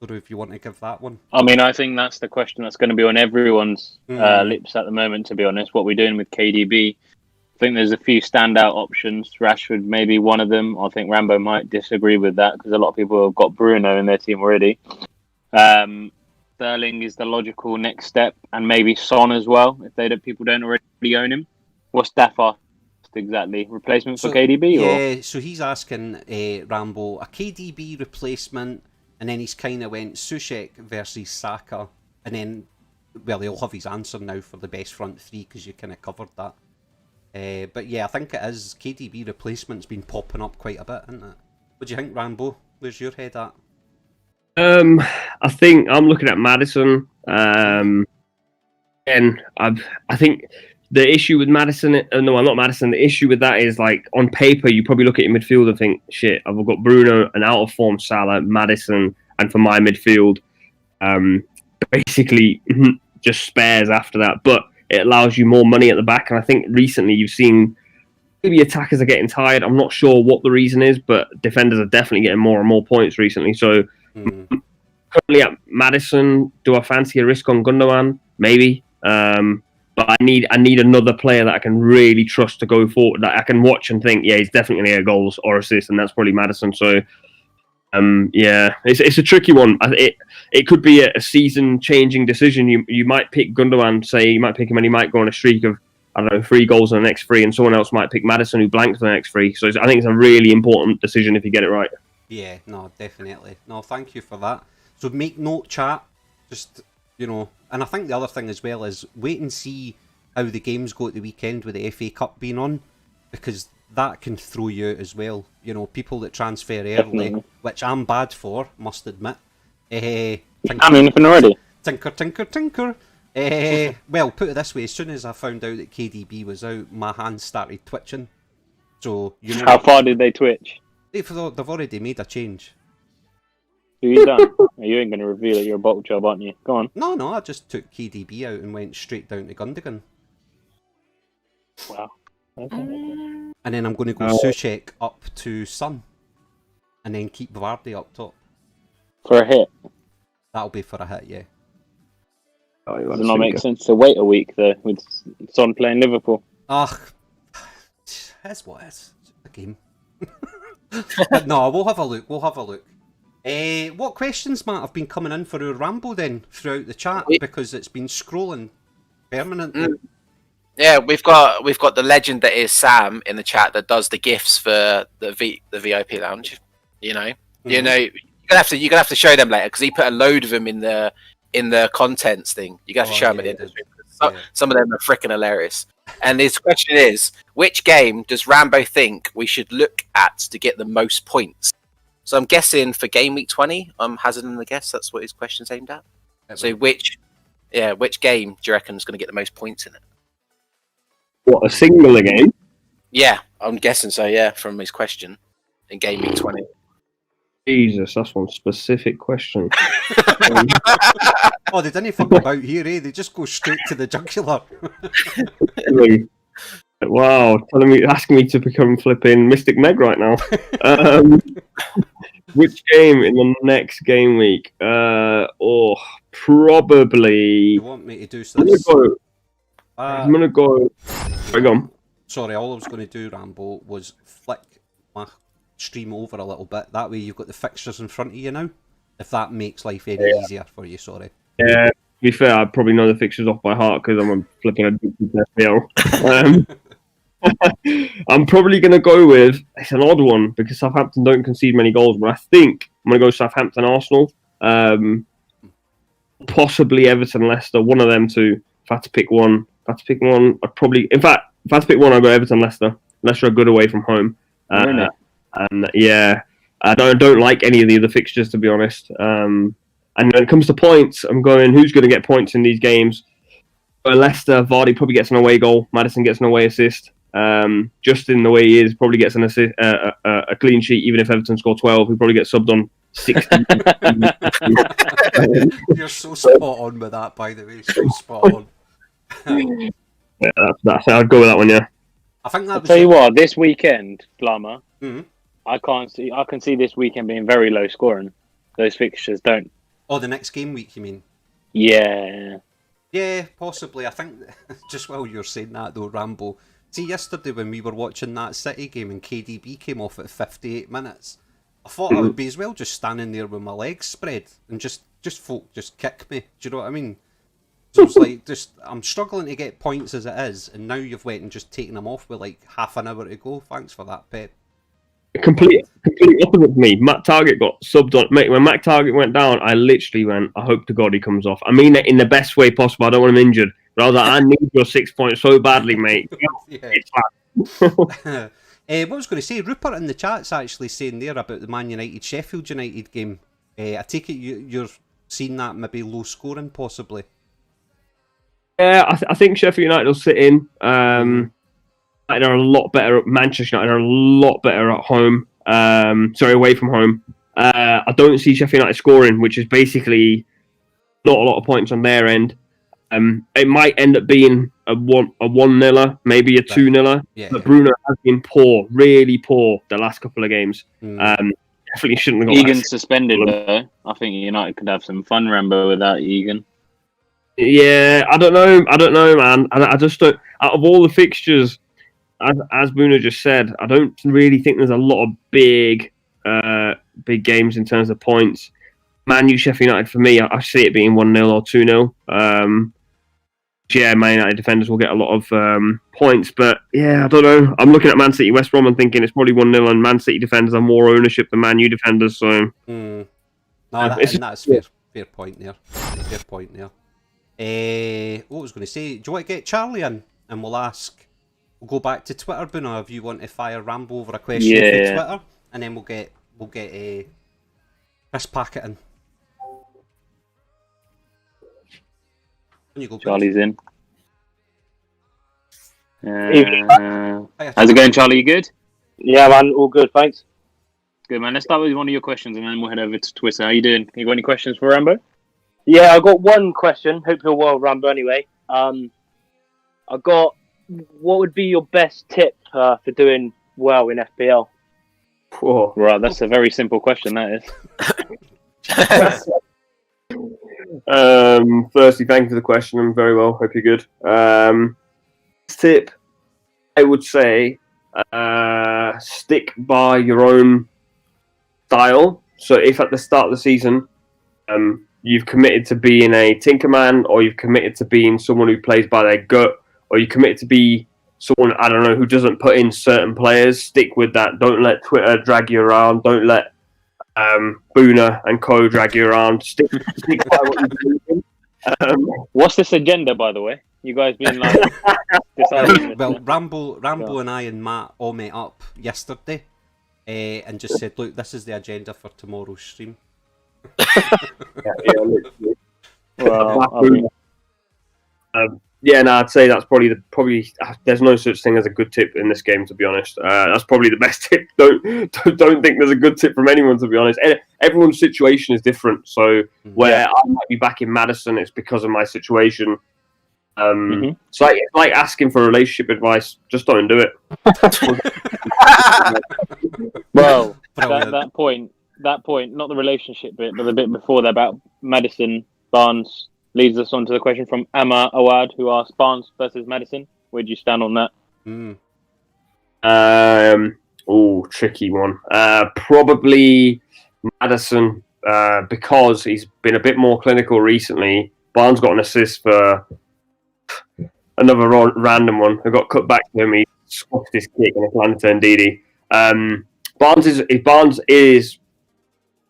[SPEAKER 3] I don't know if you want to give that one.
[SPEAKER 1] I mean, I think that's the question that's going to be on everyone's lips at the moment, to be honest. What we're doing with KDB. I think there's a few standout options. Rashford may be one of them. I think Rambo might disagree with that because a lot of people have got Bruno in their team already. Sterling is the logical next step, and maybe Son as well, if people don't already own him. What's Daff asked exactly? Replacement for KDB?
[SPEAKER 3] Yeah, so he's asking Rambo, a KDB replacement, and then he's kind of went Soucek versus Saka, and then, well, he'll have his answer now for the best front three because you kind of covered that. But yeah, I think it is. KDB replacement's been popping up quite a bit, isn't it? What do you think, Rambo? Where's your head at?
[SPEAKER 2] I think I'm looking at Maddison. And I think the issue with Maddison, not Maddison. The issue with that is, like, on paper, you probably look at your midfield and think, shit, I've got Bruno, an out of form Salah, Maddison, and for my midfield, basically just spares after that. But it allows you more money at the back, and I think recently you've seen maybe attackers are getting tired. I'm not sure what the reason is, but defenders are definitely getting more and more points recently. So currently at Maddison, do I fancy a risk on Gundogan? Maybe. But I need another player that I can really trust to go forward, that I can watch and think, yeah, he's definitely going to get goals or assists, and that's probably Maddison. So, yeah, it's a tricky one. It could be a season-changing decision. You might pick Gundogan, say you might pick him, and he might go on a streak of, I don't know, 3 goals in the next 3, and someone else might pick Maddison, who blanks the next 3. So I think it's a really important decision if you get it right.
[SPEAKER 3] Yeah, no, definitely. No, thank you for that. So make note, chat. Just, you know, and I think the other thing as well is wait and see how the games go at the weekend with the FA Cup being on, because that can throw you out as well. You know, people that transfer early,
[SPEAKER 1] Definitely.
[SPEAKER 3] which I'm bad for, must admit.
[SPEAKER 1] I'm anything already.
[SPEAKER 3] Tinker. Well, put it this way, as soon as I found out that KDB was out, my hands started twitching. So, you know...
[SPEAKER 1] How far did they twitch?
[SPEAKER 3] They've already made a change.
[SPEAKER 1] Who you done? You ain't going to reveal it. You're a bottle job, aren't you? Go on.
[SPEAKER 3] No, I just took KDB out and went straight down to Gundogan.
[SPEAKER 1] Wow. Okay.
[SPEAKER 3] And then I'm going to go Soucek up to Son. And then keep Vardy up top.
[SPEAKER 1] For a hit.
[SPEAKER 3] That'll be for a hit, yeah.
[SPEAKER 1] Does it not make sense to wait a week, though, with Son playing Liverpool?
[SPEAKER 3] That's what it is. It's a game. No, we'll have a look. What questions, Matt, have been coming in for our Rambo then throughout the chat, because it's been scrolling permanently.
[SPEAKER 4] Yeah, we've got the legend that is Sam in the chat that does the gifts for the VIP lounge. You know, you're gonna have to show them later because he put a load of them in the contents thing. You got to show them at the end of the stream. Some of them are freaking hilarious. And his question is, which game does Rambo think we should look at to get the most points? So I'm guessing for game week 20, I'm hazarding the guess. That's what his question's aimed at. So which Yeah, which game do you reckon is going to get the most points in it?
[SPEAKER 2] What, a singular game?
[SPEAKER 4] Yeah, I'm guessing so. Yeah, from his question in game week 20.
[SPEAKER 2] Jesus, that's one specific question.
[SPEAKER 3] Oh, they didn't fuck about here, eh? They just go straight to the jugular.
[SPEAKER 2] Wow, asking me to become flipping Mystic Meg right now. Which game in the next game week? Probably.
[SPEAKER 3] You want me to do this?
[SPEAKER 2] I'm gonna go. Sorry, go on.
[SPEAKER 3] Sorry, all I was going to do, Rambo, was flick my stream over a little bit. That way you've got the fixtures in front of you now. If that makes life any easier for you, sorry.
[SPEAKER 2] Yeah, to be fair, I probably know the fixtures off by heart because I'm flipping addicted to FPL. I'm probably going to go with, it's an odd one because Southampton don't concede many goals, but I think I'm going to go Southampton Arsenal. Possibly Everton Leicester, one of them two. If I had to pick one, I'd probably, in fact, if I had to pick one, I'd go Everton Leicester. Leicester are good away from home. And yeah, I don't like any of the other fixtures, to be honest. And when it comes to points, I'm going, who's going to get points in these games? Leicester, Vardy probably gets an away goal. Maddison gets an away assist. Justin, the way he is, probably gets an assist, a clean sheet. Even if Everton score 12, he probably gets subbed on 60.
[SPEAKER 3] You're so spot on with that, by the way. So spot on.
[SPEAKER 2] Yeah, that's I'd go with that one. Yeah.
[SPEAKER 3] I think that.
[SPEAKER 1] I'll tell you what, this weekend, Blama,
[SPEAKER 3] Mm-hmm.
[SPEAKER 1] I can see this weekend being very low scoring. Those fixtures don't.
[SPEAKER 3] Oh, the next game week, you mean?
[SPEAKER 1] Yeah.
[SPEAKER 3] Yeah, possibly. I think just while you're saying that though, Rambo. See, yesterday when we were watching that City game and KDB came off at 58 minutes, I thought I would be as well just standing there with my legs spread and just folk just kick me. Do you know what I mean? So it's like, I'm struggling to get points as it is, and now you've went and just taken them off with like half an hour to go. Thanks for that, Pep.
[SPEAKER 2] Complete opposite for me. Matt Target got subbed on. Mate, when Matt Target went down, I literally went, I hope to God he comes off. I mean it in the best way possible. I don't want him injured. But I was like, I need your 6 points so badly, mate.
[SPEAKER 3] What I was going to say, Rupert in the chat's actually saying there about the Man United Sheffield United game. I take it you're seeing that maybe low scoring, possibly.
[SPEAKER 2] Yeah, I think Sheffield United will sit in. United are a lot better. Manchester United are a lot better at home. Away from home. I don't see Sheffield United scoring, which is basically not a lot of points on their end. It might end up being a 1-0, maybe a 2-0.
[SPEAKER 3] Yeah,
[SPEAKER 2] but Bruno has been poor, really poor, the last couple of games. Definitely shouldn't have got
[SPEAKER 1] Egan's suspended though. I think United could have some fun, Rambo, without Egan.
[SPEAKER 2] Yeah, I don't know, man. I just don't. Out of all the fixtures, as Bruno just said, I don't really think there's a lot of big games in terms of points. Man U, Sheffield United, for me, I see it being 1-0 or 2-0. Yeah, Man United defenders will get a lot of points, but yeah, I don't know. I'm looking at Man City, West Brom, and thinking it's probably 1-0, and Man City defenders have more ownership than Man U defenders. So,
[SPEAKER 3] no, that's fair point there. Fair point there. What was I going to say? Do you want to get Charlie in, and we'll go back to Twitter, Bruno, if you want to fire Rambo over a question through Twitter, and then we'll get Chris Packet in. You go,
[SPEAKER 1] Charlie's in. How's it going, Charlie? You good?
[SPEAKER 6] Yeah, man, all good, thanks.
[SPEAKER 1] Good, man. Let's start with one of your questions, and then we'll head over to Twitter. How you doing? You got any questions for Rambo?
[SPEAKER 6] Yeah, I got one question. Hope you're well, Rambo. Anyway, I got. What would be your best tip for doing well in FPL?
[SPEAKER 2] Whoa.
[SPEAKER 1] Right, that's a very simple question. That is.
[SPEAKER 2] Firstly, thank you for the question. I'm very well. Hope you're good. Tip, I would say, stick by your own style. So if at the start of the season, you've committed to being a Tinkerman, or you've committed to being someone who plays by their gut, or you committed to be someone, I don't know, who doesn't put in certain players, stick with that. Don't let Twitter drag you around. Don't let Boona and co drag you around. Stick by what you're doing.
[SPEAKER 1] What's this agenda, by the way? You guys been like deciding?
[SPEAKER 3] Well, Rambo and I and Matt all met up yesterday and just said, look, this is the agenda for tomorrow's stream.
[SPEAKER 1] Well,
[SPEAKER 2] I'd say that's probably there's no such thing as a good tip in this game, to be honest. That's probably the best tip. Don't think there's a good tip from anyone, to be honest. Everyone's situation is different. So where I might be back in Madison, it's because of my situation. It's like asking for relationship advice. Just don't do it.
[SPEAKER 6] Well, that point, not the relationship bit, but the bit before that about Madison Barnes leads us on to the question from Amma Awad, who asked Barnes versus Madison. Where do you stand on that?
[SPEAKER 2] Tricky one. Probably Madison, because he's been a bit more clinical recently. Barnes got an assist for another random one. I got cut back to him. He scuffed his kick and it landed to Ndidi. Barnes is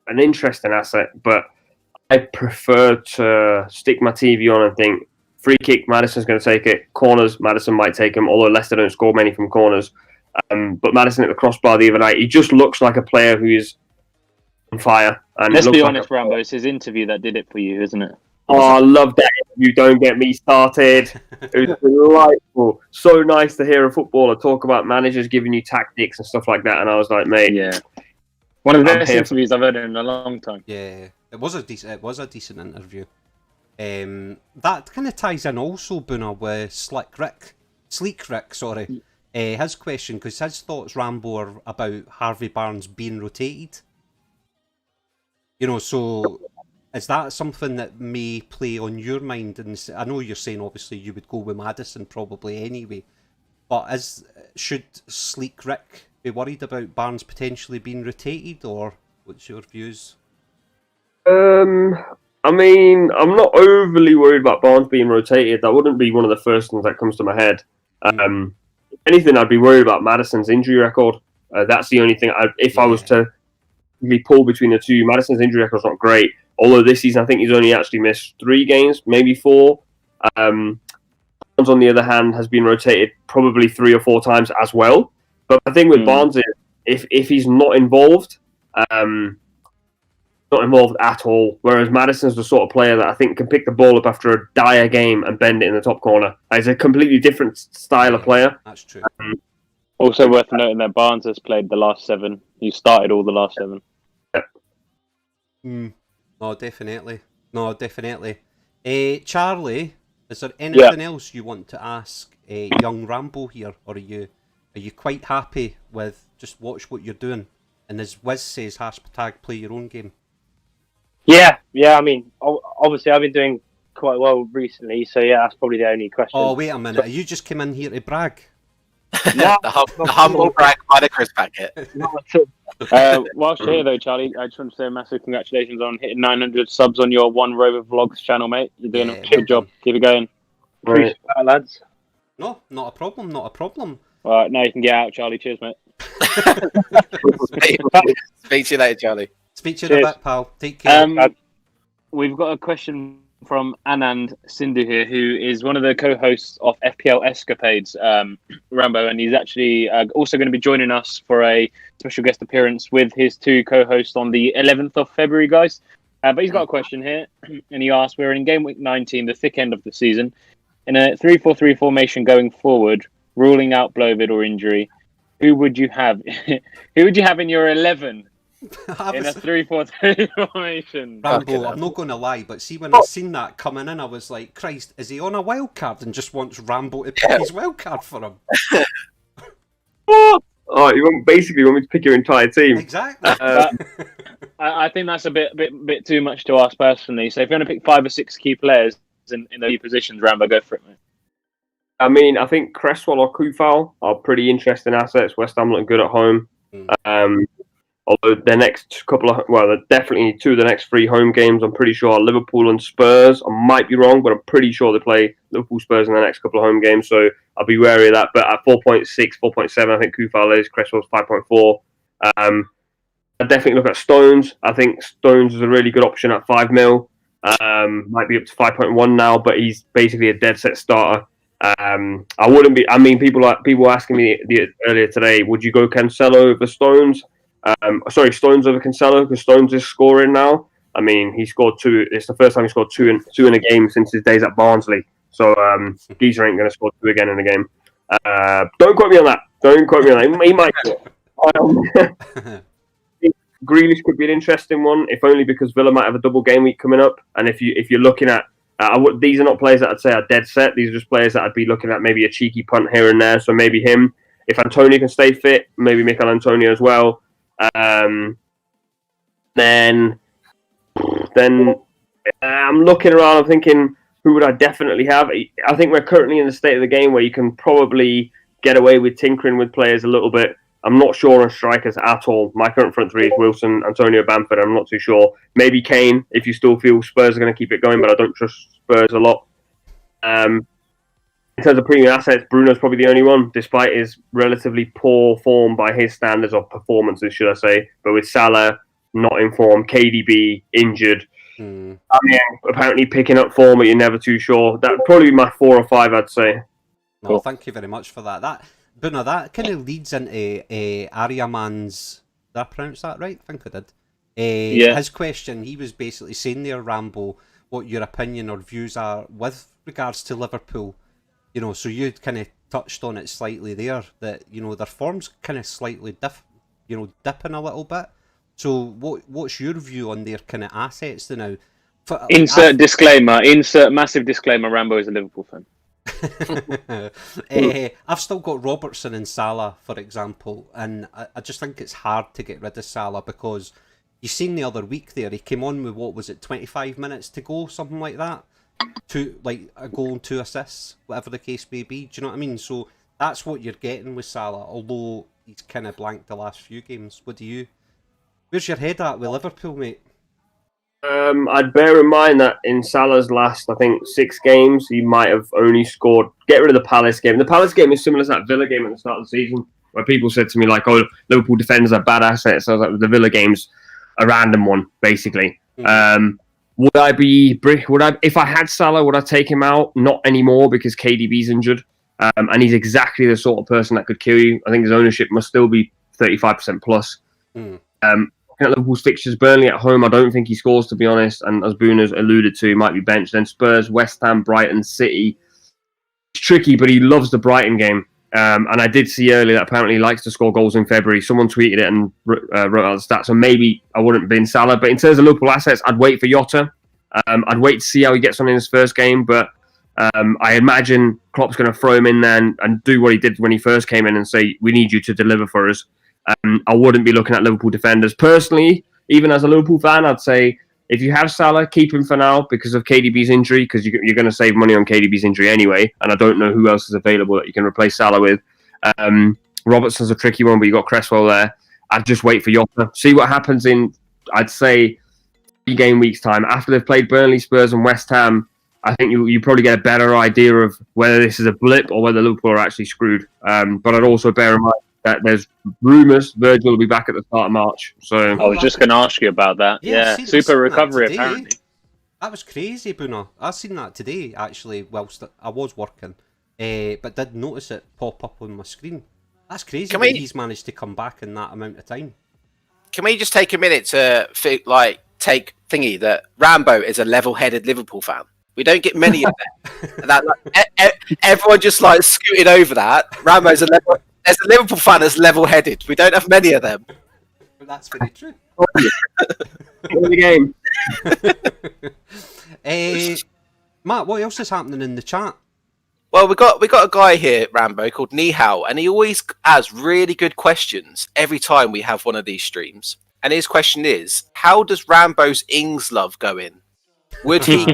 [SPEAKER 2] an interesting asset, but I prefer to stick my TV on and think free kick, Madison's going to take it. Corners, Madison might take them, although Leicester don't score many from corners. But Madison at the crossbar the other night, he just looks like a player who is on fire. And
[SPEAKER 1] let's be honest, Rambo, it's his interview that did it for you, isn't it?
[SPEAKER 2] Oh, I love that interview. Don't get me started. It was delightful. So nice to hear a footballer talk about managers giving you tactics and stuff like that. And I was like, mate,
[SPEAKER 1] yeah, one of the best interviews I've heard in a long time.
[SPEAKER 3] Yeah, it was a decent interview. That kind of ties in also, Boona, with Sleek Rick. His question, because his thoughts, Rambo, are about Harvey Barnes being rotated. So is that something that may play on your mind? And I know you're saying obviously you would go with Madison probably anyway, but should Sleek Rick be worried about Barnes potentially being rotated, or what's your views?
[SPEAKER 2] I mean, I'm not overly worried about Barnes being rotated. That wouldn't be one of the first things that comes to my head. If anything, I'd be worried about Madison's injury record. That's the only thing. If I was to be pulled between the two, Madison's injury record's not great. Although this season, I think he's only actually missed 3 games, maybe 4. Barnes, on the other hand, has been rotated probably 3 or 4 times as well. But the thing with Barnes is, if he's not involved, not involved at all. Whereas Madison's the sort of player that I think can pick the ball up after a dire game and bend it in the top corner. He's a completely different style of player.
[SPEAKER 3] That's true.
[SPEAKER 6] Also worth noting that Barnes has played the last 7. He started all the last 7.
[SPEAKER 3] No, definitely. Charlie, is there anything else you want to ask young Rambo here, or are you quite happy with just watch what you're doing? And as Wiz says, # play your own game.
[SPEAKER 6] Yeah. I mean, obviously I've been doing quite well recently, so yeah, that's probably the only question.
[SPEAKER 3] Oh, wait a minute. You just came in here to brag.
[SPEAKER 6] No,
[SPEAKER 4] the humble brag by the Chris packet.
[SPEAKER 6] Whilst you're here though, Charlie, I just want to say a massive congratulations on hitting 900 subs on your One Rover Vlogs channel, mate. You're doing a good job. Keep it going. Appreciate that, lads.
[SPEAKER 3] No, not a problem.
[SPEAKER 6] All right, now you can get out, Charlie. Cheers, mate.
[SPEAKER 4] Speak to you later, Charlie.
[SPEAKER 3] Speak to you in a bit, pal. Take care.
[SPEAKER 1] We've got a question from Anand Sindhu here, who is one of the co-hosts of FPL Escapades, Rambo, and he's actually also going to be joining us for a special guest appearance with his 2 co-hosts on the 11th of February, guys. But he's got a question here, and he asked, we're in game week 19, the thick end of the season, in a 3-4-3 formation going forward, ruling out Blovid or injury, who would you have? Who would you have in your 11? In a 3-4-3 formation.
[SPEAKER 3] Rambo, I'm not going to lie, but see, when I seen that coming in, I was like, Christ, is he on a wild card and just wants Rambo to pick his wild card for him?
[SPEAKER 2] What? Oh, you want me to pick your entire team?
[SPEAKER 3] Exactly.
[SPEAKER 1] I think that's a bit too much to ask personally. So if you're going to pick 5 or 6 key players in the key positions, Rambo, go for it, mate.
[SPEAKER 2] I mean, I think Cresswell or Kufal are pretty interesting assets. West Ham looking good at home. Although their next they're definitely 2 of the next 3 home games, I'm pretty sure, are Liverpool and Spurs. I might be wrong, but I'm pretty sure they play Liverpool, Spurs in the next couple of home games, so I'll be wary of that. But at 4.6, 4.7, I think Kufal is, Cresswell's 5.4. I'd definitely look at Stones. I think Stones is a really good option at 5 mil. Might be up to 5.1 now, but he's basically a dead set starter. I wouldn't be. I mean, people were asking me earlier today, would you go Cancelo over Stones? Stones over Cancelo, because Stones is scoring now. I mean, he scored 2. It's the first time he scored 2 in a game since his days at Barnsley. So Geezer ain't going to score 2 again in the game. Don't quote me on that. He might do it. Grealish could be an interesting one, if only because Villa might have a double game week coming up. And if you're looking at, these are not players that I'd say are dead set. These are just players that I'd be looking at maybe a cheeky punt here and there. So maybe him. If Antonio can stay fit, maybe Mikel Antonio as well. Then I'm looking around. I'm thinking, who would I definitely have? I think we're currently in the state of the game where you can probably get away with tinkering with players a little bit. I'm not sure on strikers at all. My current front three is Wilson, Antonio, Bamford. I'm not too sure. Maybe Kane, if you still feel Spurs are going to keep it going, but I don't trust Spurs a lot. In terms of premium assets, Bruno's probably the only one, despite his relatively poor form by his standards of performances, should I say. But with Salah not in form, KDB injured, I mean, apparently picking up form, but you're never too sure. That'd probably be my 4 or 5, I'd say.
[SPEAKER 3] Well, thank you very much for that. Bruno, that kind of leads into Aryaman's... Did I pronounce that right? I think I did.
[SPEAKER 6] Yeah.
[SPEAKER 3] His question, he was basically saying there, Rambo, what your opinion or views are with regards to Liverpool. You know, so you kind of touched on it slightly there, that, you know, their form's kind of slightly dipping a little bit. So what's your view on their kind of assets now?
[SPEAKER 6] Insert massive disclaimer, Rambo is a Liverpool fan.
[SPEAKER 3] I've still got Robertson and Salah, for example, and I just think it's hard to get rid of Salah because you seen the other week there, he came on with, what was it, 25 minutes to go, something like that? A goal and 2 assists, whatever the case may be. Do you know what I mean? So that's what you're getting with Salah, although he's kind of blanked the last few games. Where's your head at with Liverpool, mate?
[SPEAKER 2] I'd bear in mind that in Salah's last, I think, 6 games, he might have only scored... Get rid of the Palace game. The Palace game is similar to that Villa game at the start of the season, where people said to me, like, oh, Liverpool defenders are bad assets. So I was like, the Villa game's a random one, basically. If I had Salah, would I take him out? Not anymore, because KDB's injured. And he's exactly the sort of person that could kill you. I think his ownership must still be 35% plus. At Liverpool's fixtures, Burnley at home, I don't think he scores, to be honest. And as Booner's alluded to, he might be benched. Then Spurs, West Ham, Brighton, City. It's tricky, but he loves the Brighton game. And I did see earlier that apparently he likes to score goals in February. Someone tweeted it and wrote out the stats. So maybe I wouldn't bin Salah. But in terms of Liverpool assets, I'd wait for Jota. I'd wait to see how he gets on in his first game. But I imagine Klopp's going to throw him in there and do what he did when he first came in and say, we need you to deliver for us. I wouldn't be looking at Liverpool defenders. Personally, even as a Liverpool fan, I'd say if you have Salah, keep him for now because of KDB's injury, because you're going to save money on KDB's injury anyway, and I don't know who else is available that you can replace Salah with. Robertson's a tricky one, but you got Cresswell there. I'd just wait for Jota. See what happens in, I'd say, 3 game weeks' time. After they've played Burnley, Spurs and West Ham, I think you probably get a better idea of whether this is a blip or whether Liverpool are actually screwed. But I'd also bear in mind that there's rumours Virgil will be back at the start of March. So
[SPEAKER 6] I was just going to ask you about that. Yeah, super recovery apparently.
[SPEAKER 3] That was crazy, Bruno. I've seen that today, actually, whilst I was working, but did notice it pop up on my screen. That's crazy that he's managed to come back in that amount of time.
[SPEAKER 4] Can we just take a minute to take thingy that Rambo is a level-headed Liverpool fan? We don't get many of them. Everyone just scooted over that. Rambo's there's a Liverpool fan that's level-headed. We don't have many of them.
[SPEAKER 3] That's very true.
[SPEAKER 2] In the
[SPEAKER 3] game. Matt, what else is happening in the chat?
[SPEAKER 4] Well, we got a guy here, Rambo, called Nihao, and he always has really good questions every time we have one of these streams. And his question is, how does Rambo's Ings love go in? Would he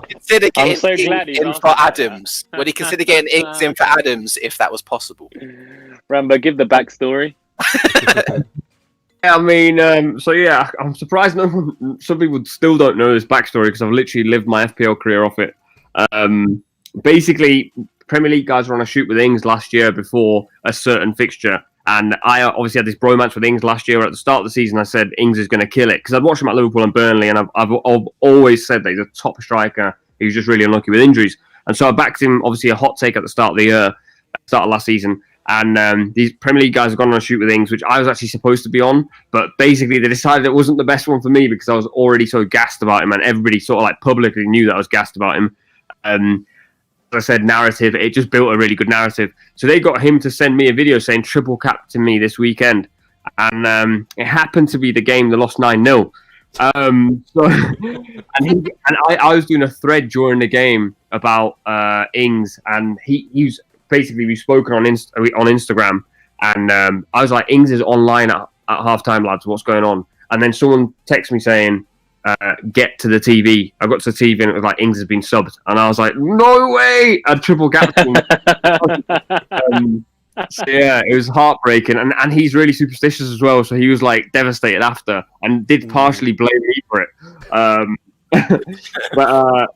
[SPEAKER 4] consider getting Ings in for Adams? Would he consider getting Ings in for Adams if that was possible?
[SPEAKER 6] Rambo, give the backstory.
[SPEAKER 2] I mean, I'm surprised some people still don't know this backstory because I've literally lived my FPL career off it. Basically, Premier League guys were on a shoot with Ings last year before a certain fixture. And I obviously had this bromance with Ings last year. At the start of the season, I said Ings is going to kill it because I'd watched him at Liverpool and Burnley, and I've always said that he's a top striker. He was just really unlucky with injuries, and so I backed him. Obviously, a hot take at the start of the year, start of last season. And these Premier League guys have gone on a shoot with Ings, which I was actually supposed to be on, but basically they decided it wasn't the best one for me because I was already so gassed about him, and everybody sort of publicly knew that I was gassed about him. I said, narrative. It just built a really good narrative. So they got him to send me a video saying triple captain me this weekend, and it happened to be the game they lost 9-0. I was doing a thread during the game about Ings, and he's basically, we've spoken on Instagram, and I was like, Ings is online at halftime, lads. What's going on? And then someone texted me saying, get to the TV. I got to the TV and it was like, Ings has been subbed, and I was like, no way! A triple captain. So yeah, it was heartbreaking, and he's really superstitious as well. So he was like devastated after, and did partially blame me for it. But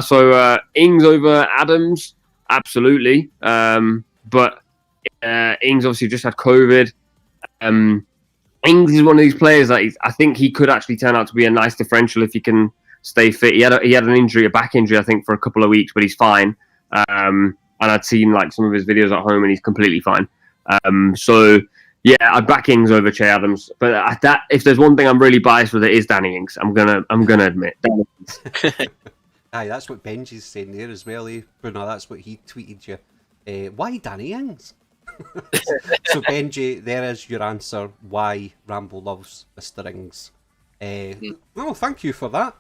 [SPEAKER 2] So Ings over Adams, absolutely. But Ings obviously just had COVID. Ings is one of these players that I think he could actually turn out to be a nice differential if he can stay fit. He had an injury, a back injury, I think, for a couple of weeks, but he's fine. And I'd seen like some of his videos at home, and he's completely fine. So yeah, I'd back Ings over Che Adams. But if there's one thing I'm really biased with, it is Danny Ings. I'm gonna admit. Danny Ings.
[SPEAKER 3] Aye, that's what Benji's saying there as well, Bruno. That's what he tweeted you. Why Danny Ings? So Benji, there is your answer. Why Rambo loves Mr. Ings. Thank you for that.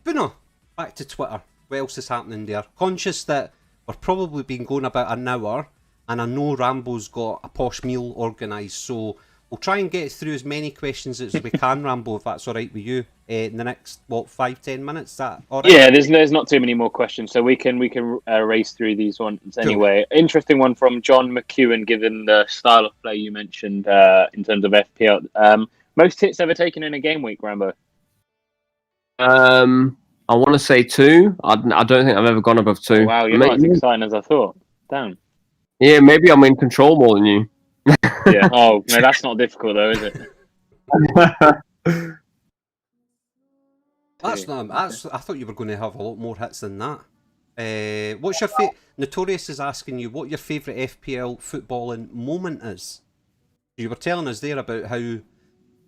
[SPEAKER 3] Bruno, back to Twitter. What else is happening there? Conscious that we've probably been going about an hour, and I know Rambo's got a posh meal organised, so we'll try and get through as many questions as we can, Rambo, if that's all right with you, in the next 5-10 minutes. Is that all right?
[SPEAKER 6] Yeah, there's not too many more questions, so we can race through these ones anyway. Cool. Interesting one from John McEwen, given the style of play you mentioned in terms of FPL. Most hits ever taken in a game week, Rambo?
[SPEAKER 2] I want to say 2. I don't think I've ever gone above 2.
[SPEAKER 6] Oh, wow, you're not as exciting as I thought. Damn.
[SPEAKER 2] Yeah, maybe I'm in control more than you.
[SPEAKER 6] Yeah. Oh, no, that's not difficult though, is it?
[SPEAKER 3] That's not. I thought you were going to have a lot more hits than that. What's your Notorious is asking you what your favourite FPL footballing moment is. You were telling us there about how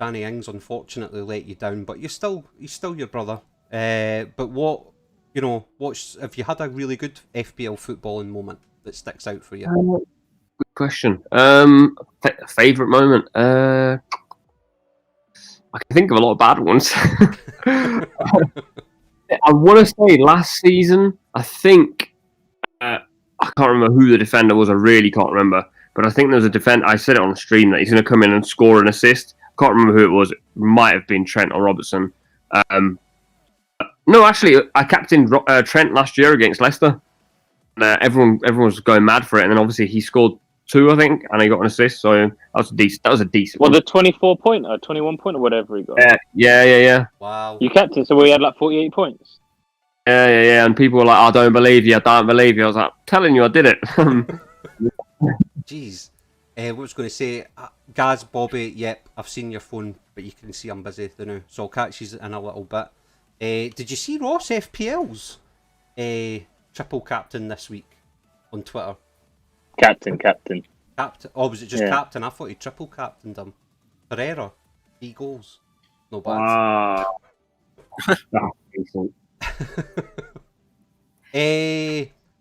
[SPEAKER 3] Danny Ings unfortunately let you down, but he's still your brother. But have you had a really good FPL footballing moment that sticks out for you?
[SPEAKER 2] Good question. Favorite moment. I can think of a lot of bad ones. I want to say last season. I think I can't remember who the defender was. I really can't remember. But I think there was a defender. I said it on the stream that he's going to come in and score an assist. Can't remember who it was. It might have been Trent or Robertson. No, actually, I captained Trent last year against Leicester. Everyone was going mad for it, and then obviously he scored 2, I think, and he got an assist. So that was a decent.
[SPEAKER 6] Well, the 24-pointer, 21-pointer, whatever he got.
[SPEAKER 2] Yeah.
[SPEAKER 3] Wow.
[SPEAKER 6] You kept it, so we had like 48 points.
[SPEAKER 2] Yeah. And people were like, "I don't believe you. I don't believe you." I was like, "Telling you, I did it."
[SPEAKER 3] Jeez. What was going to say, Gaz, Bobby, yep, I've seen your phone, but you can see I'm busy now, so I'll catch you in a little bit. Did you see Ross FPL's triple captain this week on Twitter?
[SPEAKER 6] Captain.
[SPEAKER 3] Oh, was it just captain? I thought he triple captained him. Pereira, 3 goals. No bad.
[SPEAKER 2] Wow.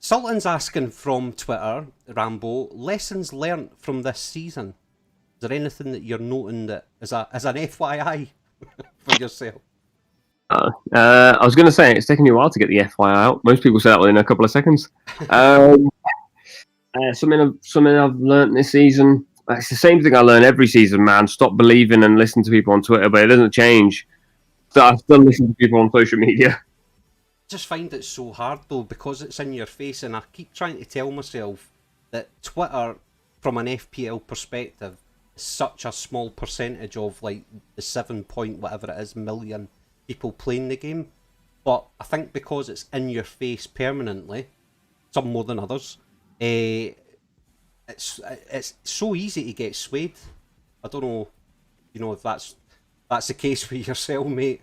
[SPEAKER 3] Sultan's asking from Twitter, Rambo, lessons learnt from this season. Is there anything that you're noting that as an FYI for yourself?
[SPEAKER 2] I was going to say it's taken you a while to get the FYI out. Most people say that within a couple of seconds. Something I've learnt this season. It's the same thing I learn every season, man. Stop believing and listen to people on Twitter, but it doesn't change. So I still listen to people on social media.
[SPEAKER 3] Just find it so hard though, because it's in your face, and I keep trying to tell myself that Twitter, from an FPL perspective, is such a small percentage of like the 7 point whatever it is million people playing the game. But I think because it's in your face permanently, some more than others, it's so easy to get swayed. I don't know, if that's the case with yourself, mate,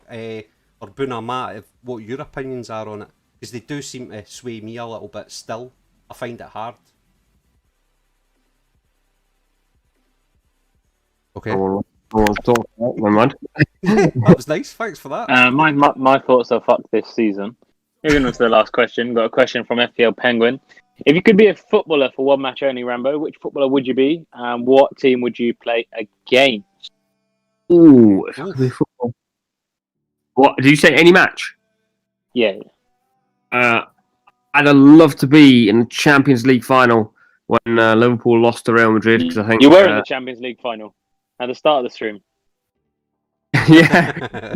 [SPEAKER 3] or Buna Matt, what your opinions are on it, because they do seem to sway me a little bit still. I find it hard. Okay.
[SPEAKER 2] That
[SPEAKER 3] was nice. Thanks for that.
[SPEAKER 6] My thoughts are fuck this season. Moving on to the last question. Got a question from FPL Penguin. If you could be a footballer for one match only, Rambo, which footballer would you be, and what team would you play against?
[SPEAKER 2] Ooh, if I could be football. What did you say? Any match?
[SPEAKER 6] Yeah.
[SPEAKER 2] I'd love to be in the Champions League final when Liverpool lost to Real Madrid, because I think
[SPEAKER 6] you were in the Champions League final at the start of the stream.
[SPEAKER 2] Yeah.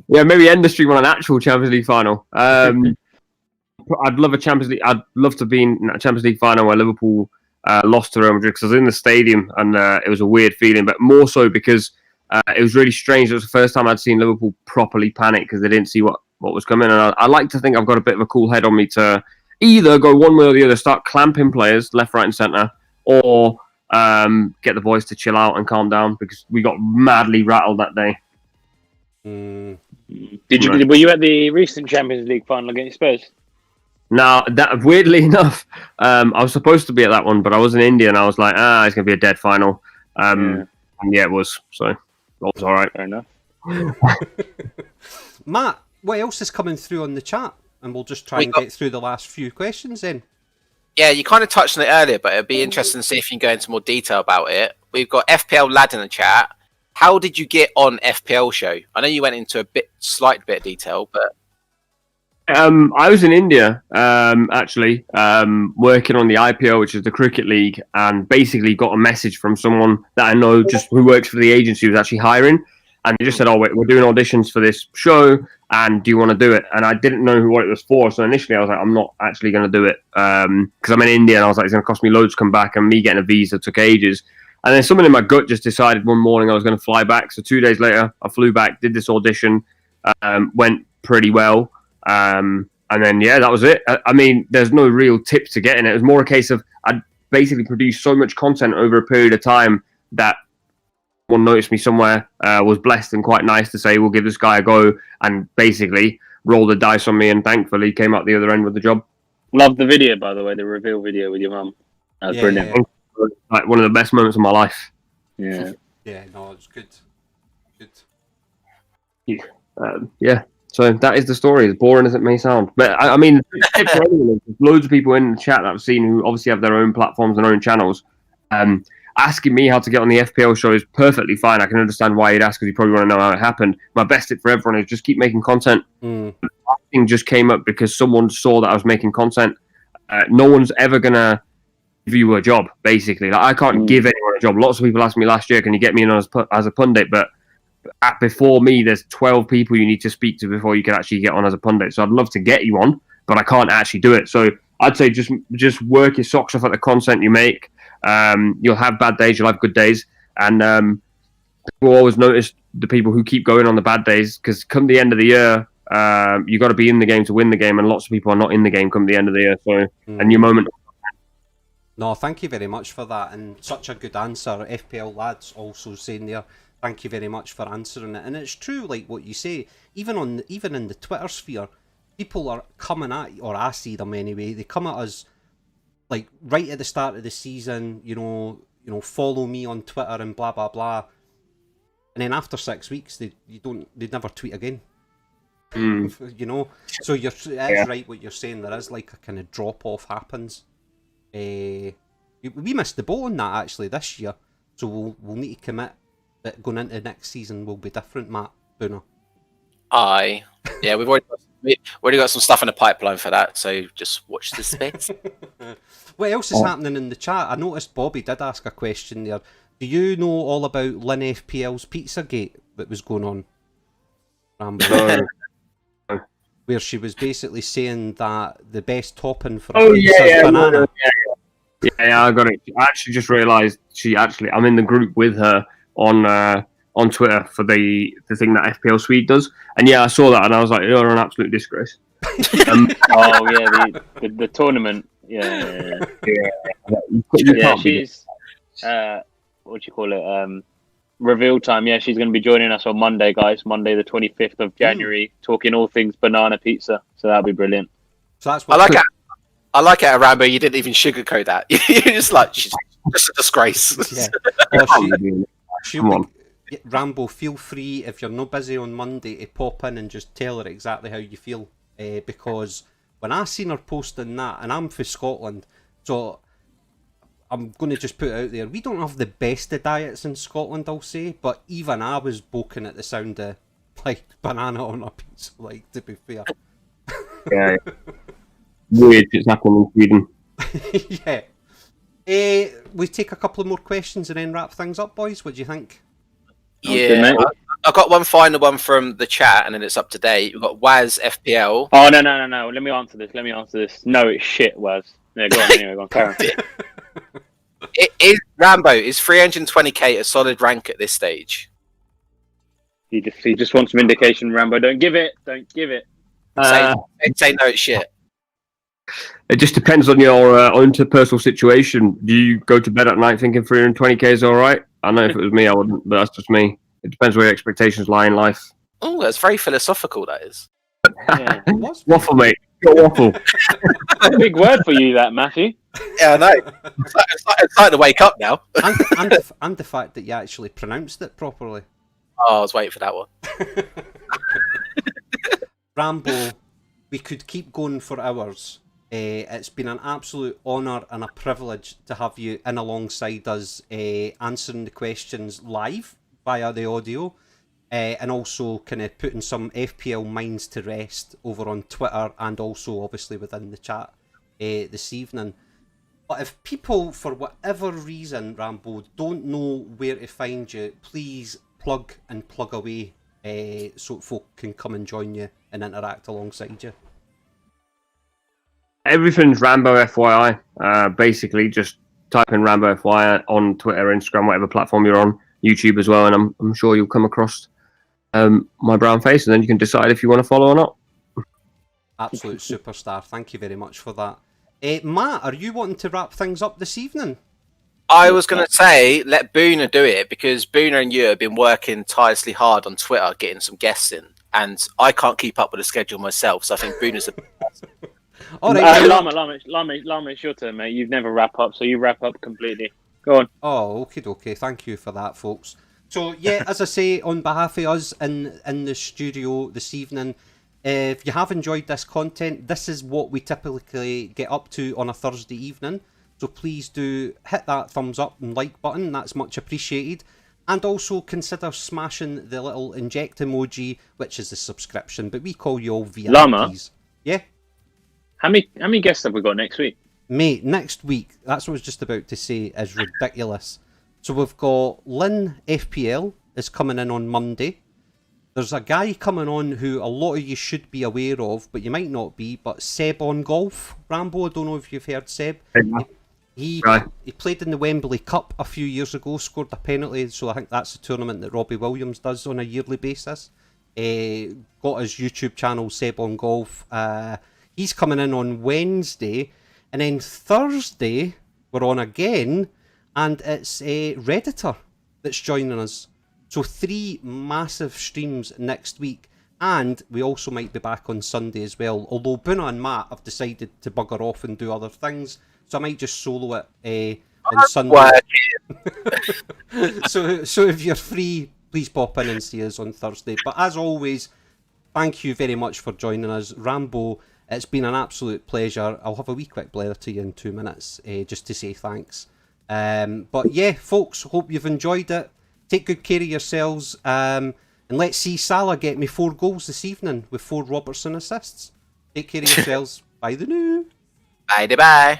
[SPEAKER 2] Yeah, maybe end the stream on an actual Champions League final. I'd love a Champions League. I'd love to be in a Champions League final where Liverpool lost to Real Madrid, because I was in the stadium and it was a weird feeling, but more so because it was really strange. It was the first time I'd seen Liverpool properly panic because they didn't see what was coming. And I like to think I've got a bit of a cool head on me to either go one way or the other, start clamping players left, right, and centre, or get the boys to chill out and calm down, because we got madly rattled that day.
[SPEAKER 6] Were you at the recent Champions League final against Spurs?
[SPEAKER 2] Now, that weirdly enough, I was supposed to be at that one, but I was in India and I was like, it's going to be a dead final. And yeah, it was. So that was all right.
[SPEAKER 6] Fair enough.
[SPEAKER 3] Matt, what else is coming through on the chat? And we'll just try and get through the last few questions then.
[SPEAKER 4] Yeah, you kind of touched on it earlier, but it'd be interesting to see if you can go into more detail about it. We've got FPL Lad in the chat. How did you get on FPL show? I know you went into a slight bit of detail, but
[SPEAKER 2] I was in India, actually, working on the IPO, which is the cricket league, and basically got a message from someone that I know who works for the agency who was actually hiring. And they just said, we're doing auditions for this show, and do you want to do it? And I didn't know what it was for. So initially I was like, I'm not actually going to do it, because I'm in India, and I was like, it's going to cost me loads to come back, and me getting a visa took ages. And then someone in my gut just decided one morning I was going to fly back. So 2 days later, I flew back, did this audition, went pretty well. And then, yeah, that was it. I mean, there's no real tip to getting it. It was more a case of I'd basically produced so much content over a period of time that one noticed me somewhere, was blessed and quite nice to say, we'll give this guy a go, and basically rolled the dice on me, and thankfully came out the other end with the job.
[SPEAKER 6] Love the video, by the way, the reveal video with your mum. That was brilliant.
[SPEAKER 3] Yeah.
[SPEAKER 2] Like one of the best moments of my life.
[SPEAKER 6] Yeah.
[SPEAKER 3] Yeah, no, it's good. Good.
[SPEAKER 2] Yeah. So that is the story, as boring as it may sound. But I mean, there's loads of people in the chat that I've seen who obviously have their own platforms and their own channels. Asking me how to get on the FPL show is perfectly fine. I can understand why you'd ask, because you probably want to know how it happened. My best tip for everyone is just keep making content. Thing just came up because someone saw that I was making content. No one's ever going to give you a job, basically. Like, I can't give anyone a job. Lots of people asked me last year, can you get me in as a pundit? But before me, there's 12 people you need to speak to before you can actually get on as a pundit. So I'd love to get you on, but I can't actually do it. So I'd say just work your socks off at the content you make. You'll have bad days, you'll have good days, and people always notice the people who keep going on the bad days, because come the end of the year, you got to be in the game to win the game, and lots of people are not in the game come the end of the year. So and your moment.
[SPEAKER 3] No, thank you very much for that, and such a good answer. FPL Lads also saying there, thank you very much for answering it. And it's true, like what you say, even in the Twitter sphere, people are coming at, or I see them anyway, they come at us like right at the start of the season, you know, follow me on Twitter and blah blah blah, and then after 6 weeks they never tweet again. You know, so it is right what you're saying. There is like a kind of drop off happens. We missed the boat on that actually this year, so we'll need to commit that going into next season will be different, Matt Booner.
[SPEAKER 4] Aye, yeah, we've already got some stuff in the pipeline for that, so just watch this space.
[SPEAKER 3] What else is happening in the chat? I noticed Bobby did ask a question there. Do you know all about Lynn FPL's Pizzagate that was going on, Rambo? Where she was basically saying that the best topping for a pizza is banana.
[SPEAKER 2] Yeah, I got it. I actually just realised I'm in the group with her on Twitter for the thing that FPL Swede does, and yeah, I saw that and I was like, you're an absolute disgrace.
[SPEAKER 6] The tournament. Yeah. She's what do you call it? Reveal time. Yeah, she's going to be joining us on Monday, guys. Monday, the 25th of January, talking all things banana pizza. So that'll be brilliant.
[SPEAKER 3] So that's what
[SPEAKER 4] I like it, Rambo. You didn't even sugarcoat that. You're just like, she's just a disgrace.
[SPEAKER 3] Yeah. Well, Rambo, feel free, if you're not busy on Monday, to pop in and just tell her exactly how you feel. Because when I seen her posting that, and I'm for Scotland, so I'm going to just put it out there, we don't have the best of diets in Scotland, I'll say, but even I was boking at the sound of, like, banana on a pizza, like, to be fair.
[SPEAKER 2] Yeah. Weird, it's happening in Sweden.
[SPEAKER 3] Yeah. We take a couple of more questions and then wrap things up, boys. What do you think?
[SPEAKER 4] Yeah, I've got one final one from the chat, and then it's up to date. We've got Waz FPL.
[SPEAKER 6] Oh, no. Let me answer this. No, it's shit, Waz. Yeah, go on anyway. Go on, carry on.
[SPEAKER 4] It is Rambo. Is 320k a solid rank at this stage?
[SPEAKER 6] He just wants some indication, Rambo. Don't give it.
[SPEAKER 4] Say no, it's shit.
[SPEAKER 2] It just depends on your interpersonal situation. Do you go to bed at night thinking 320k is all right? I know if it was me, I wouldn't, but that's just me. It depends where your expectations lie in life.
[SPEAKER 4] Oh, that's very philosophical, that is.
[SPEAKER 6] Yeah.
[SPEAKER 2] Waffle, mate. Got waffle.
[SPEAKER 6] Big word for you, that, Matthew.
[SPEAKER 4] Yeah, I know. It's starting to wake up now.
[SPEAKER 3] and the fact that you actually pronounced it properly.
[SPEAKER 4] Oh, I was waiting for that one.
[SPEAKER 3] Rambo, we could keep going for hours. It's been an absolute honour and a privilege to have you in alongside us, answering the questions live via the audio, and also kind of putting some FPL minds to rest over on Twitter and also obviously within the chat this evening. But if people, for whatever reason, Rambo, don't know where to find you, please plug away so folk can come and join you and interact alongside you.
[SPEAKER 2] Everything's RamboFYI. Basically, just type in RamboFYI on Twitter, Instagram, whatever platform you're on, YouTube as well, and I'm sure you'll come across my brown face, and then you can decide if you want to follow or not.
[SPEAKER 3] Absolute superstar. Thank you very much for that. Matt, are you wanting to wrap things up this evening?
[SPEAKER 4] I was going to say, let Boona do it, because Boona and you have been working tirelessly hard on Twitter, getting some guests in, and I can't keep up with the schedule myself, so I think Boona's a...
[SPEAKER 3] All right,
[SPEAKER 6] Lama, it's your turn, mate. You've never wrap up, so you wrap up completely. Go on.
[SPEAKER 3] Oh, okay. Thank you for that, folks. So, yeah, as I say, on behalf of us in the studio this evening, if you have enjoyed this content, this is what we typically get up to on a Thursday evening. So please do hit that thumbs up and like button. That's much appreciated. And also consider smashing the little inject emoji, which is the subscription. But we call you all VIPs.
[SPEAKER 6] Lama?
[SPEAKER 3] Yeah?
[SPEAKER 6] How many guests have we got next week?
[SPEAKER 3] Mate, next week, that's what I was just about to say, is ridiculous. So we've got Lynn FPL is coming in on Monday. There's a guy coming on who a lot of you should be aware of, but you might not be, but Seb on Golf. Rambo, I don't know if you've heard Seb. He played in the Wembley Cup a few years ago, scored a penalty, so I think that's the tournament that Robbie Williams does on a yearly basis. Got his YouTube channel, Seb on Golf. He's coming in on Wednesday, and then Thursday we're on again, and it's a Redditor that's joining us. So 3 massive streams next week, and we also might be back on Sunday as well, although Boona and Matt have decided to bugger off and do other things, so I might just solo it on Sunday. So if you're free, please pop in and see us on Thursday. But as always, thank you very much for joining us. Rambo, it's been an absolute pleasure. I'll have a wee quick blur to you in 2 minutes, just to say thanks. But yeah, folks, hope you've enjoyed it. Take good care of yourselves, and let's see Salah get me 4 goals this evening with 4 Robertson assists. Take care of yourselves. Bye the new.
[SPEAKER 4] Bye.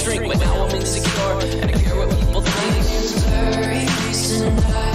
[SPEAKER 7] Shrink, but now I'm insecure, and I care what people think. Very recent.